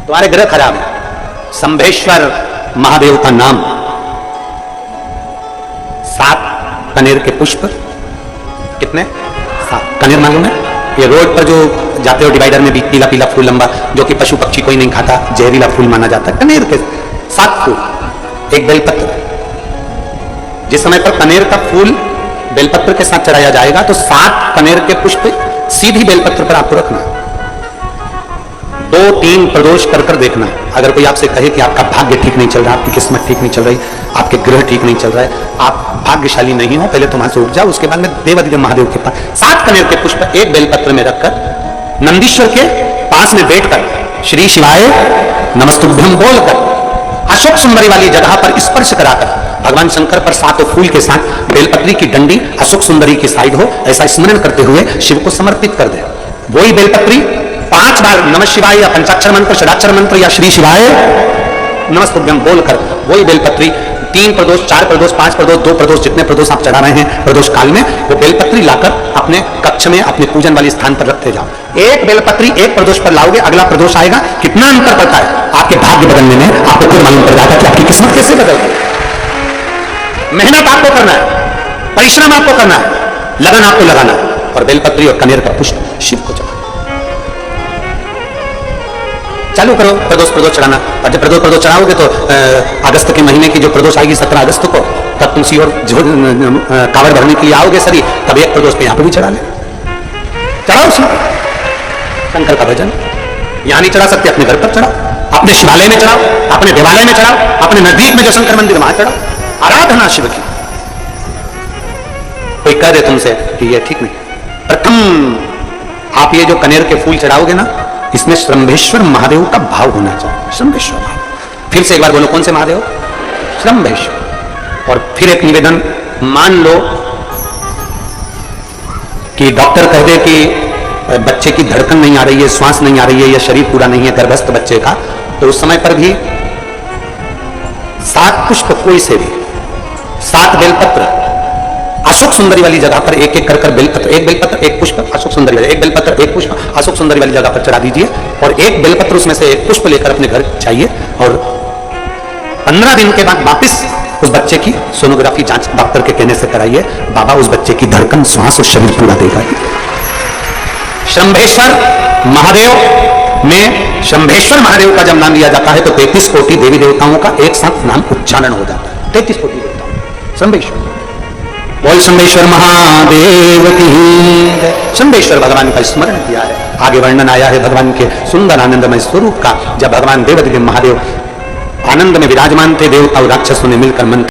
तुम्हारे ग्रह खराब है। शंभेश्वर महादेव का नाम, 7 कनेर के पुष्प, कितने? 7 कनेर मालूम है? ये रोड पर जो जाते हो डिवाइडर में भी पीला पीला फूल लंबा, जो कि पशु पक्षी कोई नहीं खाता, जहरीला फूल माना जाता है। कनेर के 7 फूल, एक बेलपत्र। जिस समय पर कनेर का फूल बेलपत्र के साथ चढ़ाया जाएगा तो 7 कनेर के पुष्प सीधी बेलपत्र पर आपको रखना। 2-3 प्रदोष कर कर देखना। अगर कोई आपसे कहे कि आपका भाग्य ठीक नहीं चल रहा, आपकी किस्मत ठीक नहीं चल रही, आपके ग्रह ठीक नहीं चल रहा है, आप भाग्यशाली नहीं हो, पहले तो वहां से उठ जाओ। उसके बाद में देवाधिदेव महादेव के पास 7 कनेर के पुष्प एक बेलपत्र में रखकर नंदीश्वर के पास में बैठकर श्री शिवाय नमस्तुभ्यम बोलकर अशोक सुंदरी वाली जगह पर स्पर्श कराकर भगवान शंकर पर 7 फूल के साथ बेलपत्री की डंडी अशोक सुंदरी की साइड हो, ऐसा स्मरण करते हुए शिव को समर्पित कर दे। वही बेलपत्री 5 बार नमः शिवाय या पंचाक्षर मंत्र, षडाक्षर मंत्र या श्री शिवाय नमस्तुभ्यम बोलकर वही बेलपत्री 3 प्रदोष, 4 प्रदोष, 5 प्रदोष, 2 प्रदोष, जितने प्रदोष आप चढ़ा रहे हैं प्रदोष काल में, वो बेलपत्री लाकर अपने कक्ष में अपने पूजन वाले स्थान पर रखते जाओ। एक बेलपत्री एक प्रदोष पर लाओगे, अगला प्रदोष आएगा, कितना अंतर पड़ता है आपके भाग्य बदलने में, आपको खुद मालूम पड़ जाता है कि आपकी किस्मत कैसे बदल गई। मेहनत आपको करना है, परिश्रम आपको करना है, लगन आपको लगाना है, और बेलपत्री और कनेर का पुष्प शिव को चढ़ाना। चालू करो प्रदोष चढ़ाना। और जब प्रदोष चढ़ाओगे तो अगस्त के महीने की जो प्रदोष आएगी 17 अगस्त को, तब तुलसी और कावड़ भरने के लिए आओगे सरी, तब एक प्रदोष पे यहां पर भी चढ़ा ले, चढ़ाओ शंकर का भजन। यहां नहीं चढ़ा सकते, अपने घर पर चढ़ाओ, अपने शिवालय में चढ़ाओ, अपने देवालय में चढ़ाओ, अपने नजदीक में जो शंकर मंदिर वहां चढ़ाओ, आराधना शिव की। कोई कह दे तुमसे कि ये ठीक नहीं, प्रथम आप ये जो कनेर के फूल चढ़ाओगे ना, इसमें श्रंभेश्वर महादेव का भाव होना चाहिए। श्रंभेश्वर भाव, फिर से एक बार बोलो, कौन से महादेव? श्रंभेश्वर। और फिर एक निवेदन, मान लो कि डॉक्टर कह दे कि बच्चे की धड़कन नहीं आ रही है, श्वास नहीं आ रही है, या शरीर पूरा नहीं है गर्भस्थ बच्चे का, तो उस समय पर भी 7 पुष्प कोई से भी, 7 बेलपत्र अशोक सुंदरी वाली जगह पर एक एक कर बेलपत्र, एक बेलपत्र एक पुष्प अशोक सुंदरी वाली, एक बेलपत्र एक पुष्प अशोक सुंदरी वाली जगह पर चढ़ा दीजिए, और एक बेलपत्र उसमें से एक पुष्प लेकर अपने घर चाहिए, और 15 दिन के बाद वापस उस बच्चे की सोनोग्राफी जांच डॉक्टर के कहने से कराइए। बाबा उस बच्चे की धड़कन, श्वास और शरीर पूरा देगा। शंभेश्वर महादेव में, शंभेश्वर महादेव का जब नाम लिया जाता है तो 33 कोटि देवी देवताओं का एक साथ नाम उच्चारण हो जाता है। 33 कोटि देवताओं, शंभेश्वर। बोल शंभेश्वर महादेव की। शंभेश्वर भगवान का स्मरण किया है, आगे वर्णन आया है भगवान के सुंदर आनंदमय स्वरूप का। जब भगवान देवदेव महादेव आनंद में विराजमान थे, देवता और राक्षसों ने मिलकर मंत्र